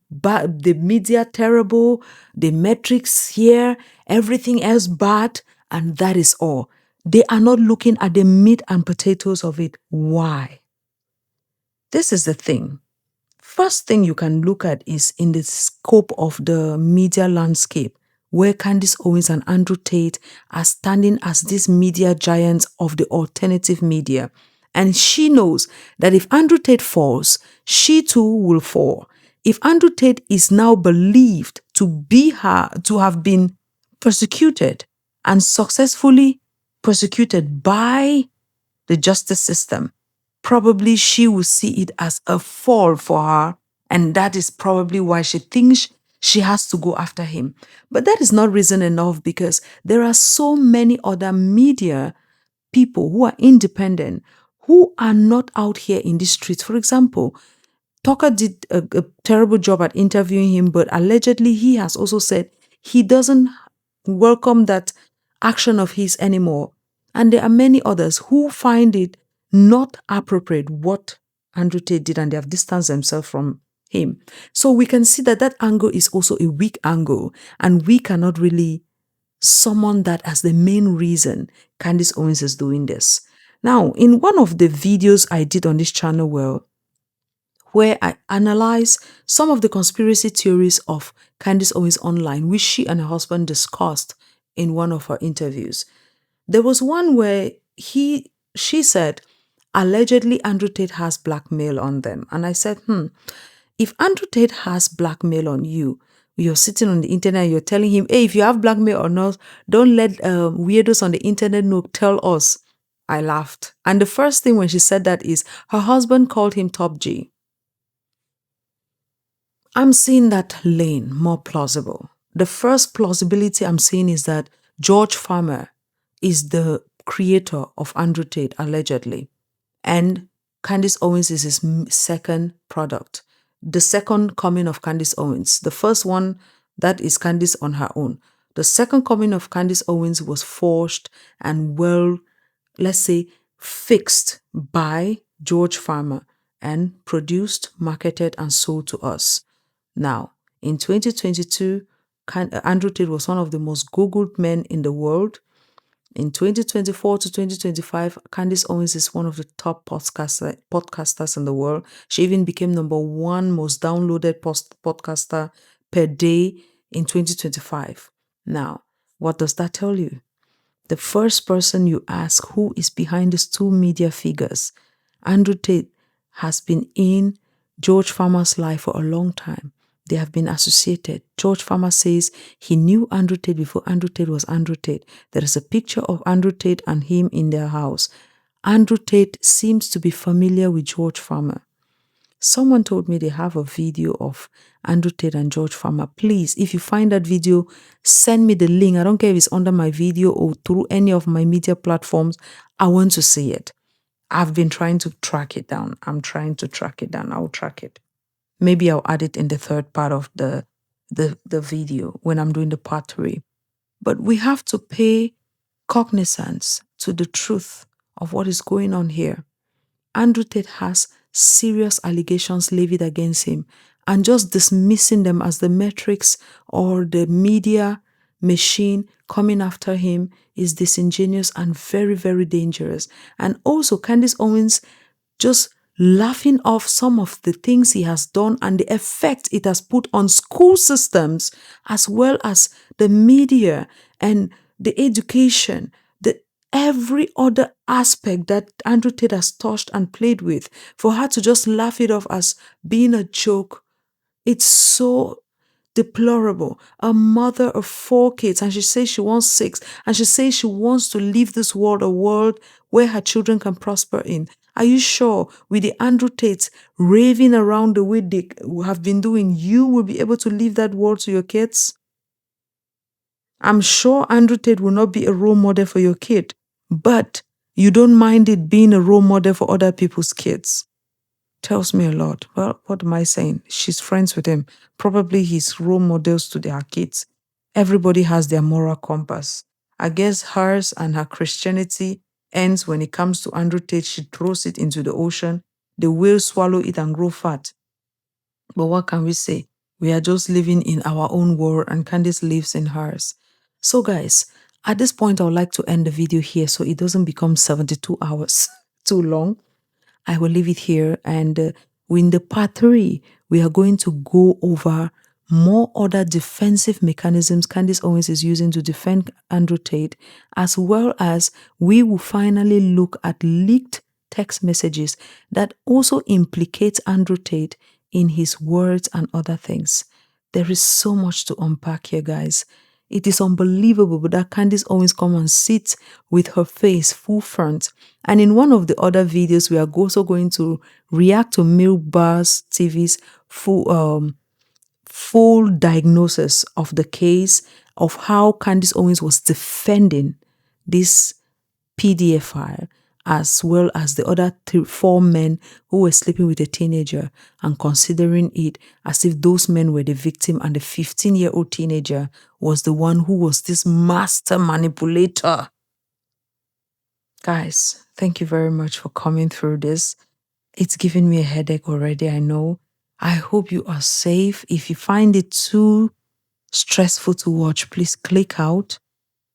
terrible, the metrics here, everything else bad, and that is all. They are not looking at the meat and potatoes of it. Why? This is the thing. First thing you can look at is in the scope of the media landscape, where Candace Owens and Andrew Tate are standing as these media giants of the alternative media. And she knows that if Andrew Tate falls, she too will fall. If Andrew Tate is now believed to have been persecuted and successfully persecuted by the justice system, probably she will see it as a fall for her, and that is probably why she thinks she has to go after him. But that is not reason enough, because there are so many other media people who are independent, who are not out here in the streets. For example, Tucker did a terrible job at interviewing him, but allegedly he has also said he doesn't welcome that action of his anymore. And there are many others who find it not appropriate what Andrew Tate did, and they have distanced themselves from him. So we can see that that angle is also a weak angle, and we cannot really summon that as the main reason Candace Owens is doing this. Now, in one of the videos I did on this channel, where I analyze some of the conspiracy theories of Candace Owens online, which she and her husband discussed in one of her interviews, there was one where she said, allegedly Andrew Tate has blackmail on them. And I said, if Andrew Tate has blackmail on you, you're sitting on the internet, you're telling him, hey, if you have blackmail or not, don't let weirdos on the internet know, tell us. I laughed. And the first thing when she said that is her husband called him Top G. I'm seeing that lane more plausible. The first plausibility I'm seeing is that George Farmer is the creator of Andrew Tate, allegedly. And Candace Owens is his second product. The second coming of Candace Owens. The first one, that is Candace on her own. The second coming of Candace Owens was forged and let's say, fixed by George Farmer and produced, marketed, and sold to us. Now, in 2022, Andrew Tate was one of the most Googled men in the world. In 2024 to 2025, Candace Owens is one of the top podcasters in the world. She even became #1 most downloaded podcaster per day in 2025. Now, what does that tell you? The first person you ask who is behind these two media figures, Andrew Tate has been in George Farmer's life for a long time. They have been associated. George Farmer says he knew Andrew Tate before Andrew Tate was Andrew Tate. There is a picture of Andrew Tate and him in their house. Andrew Tate seems to be familiar with George Farmer. Someone told me they have a video of Andrew Tate and George Farmer. Please, if you find that video, send me the link. I don't care if it's under my video or through any of my media platforms. I want to see it. I've been trying to track it down. I'm trying to track it down. I'll track it. Maybe I'll add it in the third part of the video when I'm doing the part 3. But we have to pay cognizance to the truth of what is going on here. Andrew Tate has serious allegations levied against him, and just dismissing them as the metrics or the media machine coming after him is disingenuous and very, very dangerous. And also Candace Owens just laughing off some of the things he has done and the effect it has put on school systems, as well as the media and the education, every other aspect that Andrew Tate has touched and played with. For her to just laugh it off as being a joke, it's so deplorable. A mother of 4 kids, and she says she wants 6, and she says she wants to leave this world a world where her children can prosper in. Are you sure with the Andrew Tates raving around the way they have been doing, you will be able to leave that world to your kids? I'm sure Andrew Tate will not be a role model for your kid, but you don't mind it being a role model for other people's kids. Tells me a lot. Well, what am I saying? She's friends with him. Probably he's role models to their kids. Everybody has their moral compass. I guess hers and her Christianity ends when it comes to Andrew Tate. She throws it into the ocean. The whales swallow it and grow fat. But what can we say? We are just living in our own world, and Candace lives in hers. So guys, at this point, I would like to end the video here so it doesn't become 72 hours too long. I will leave it here, and in the part 3, we are going to go over more other defensive mechanisms Candace Owens is using to defend Andrew Tate, as well as we will finally look at leaked text messages that also implicate Andrew Tate in his words and other things. There is so much to unpack here, guys. It is unbelievable that Candace Owens come and sit with her face full front. And in one of the other videos, we are also going to react to Milbar's TV's full diagnosis of the case of how Candace Owens was defending this PDF file, as well as the other 4 men who were sleeping with a teenager and considering it as if those men were the victim and the 15-year-old teenager was the one who was this master manipulator. Guys, thank you very much for coming through this. It's giving me a headache already, I know. I hope you are safe. If you find it too stressful to watch, please click out.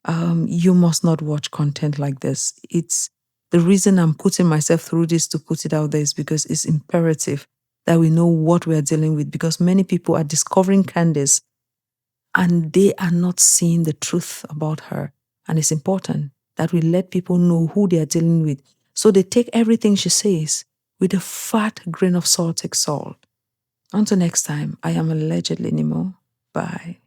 You must not watch content like this. It's the reason I'm putting myself through this to put it out there is because it's imperative that we know what we are dealing with, because many people are discovering Candace and they are not seeing the truth about her. And it's important that we let people know who they are dealing with, so they take everything she says with a fat grain of salted salt. Until next time, I am allegedly Nemo. Bye.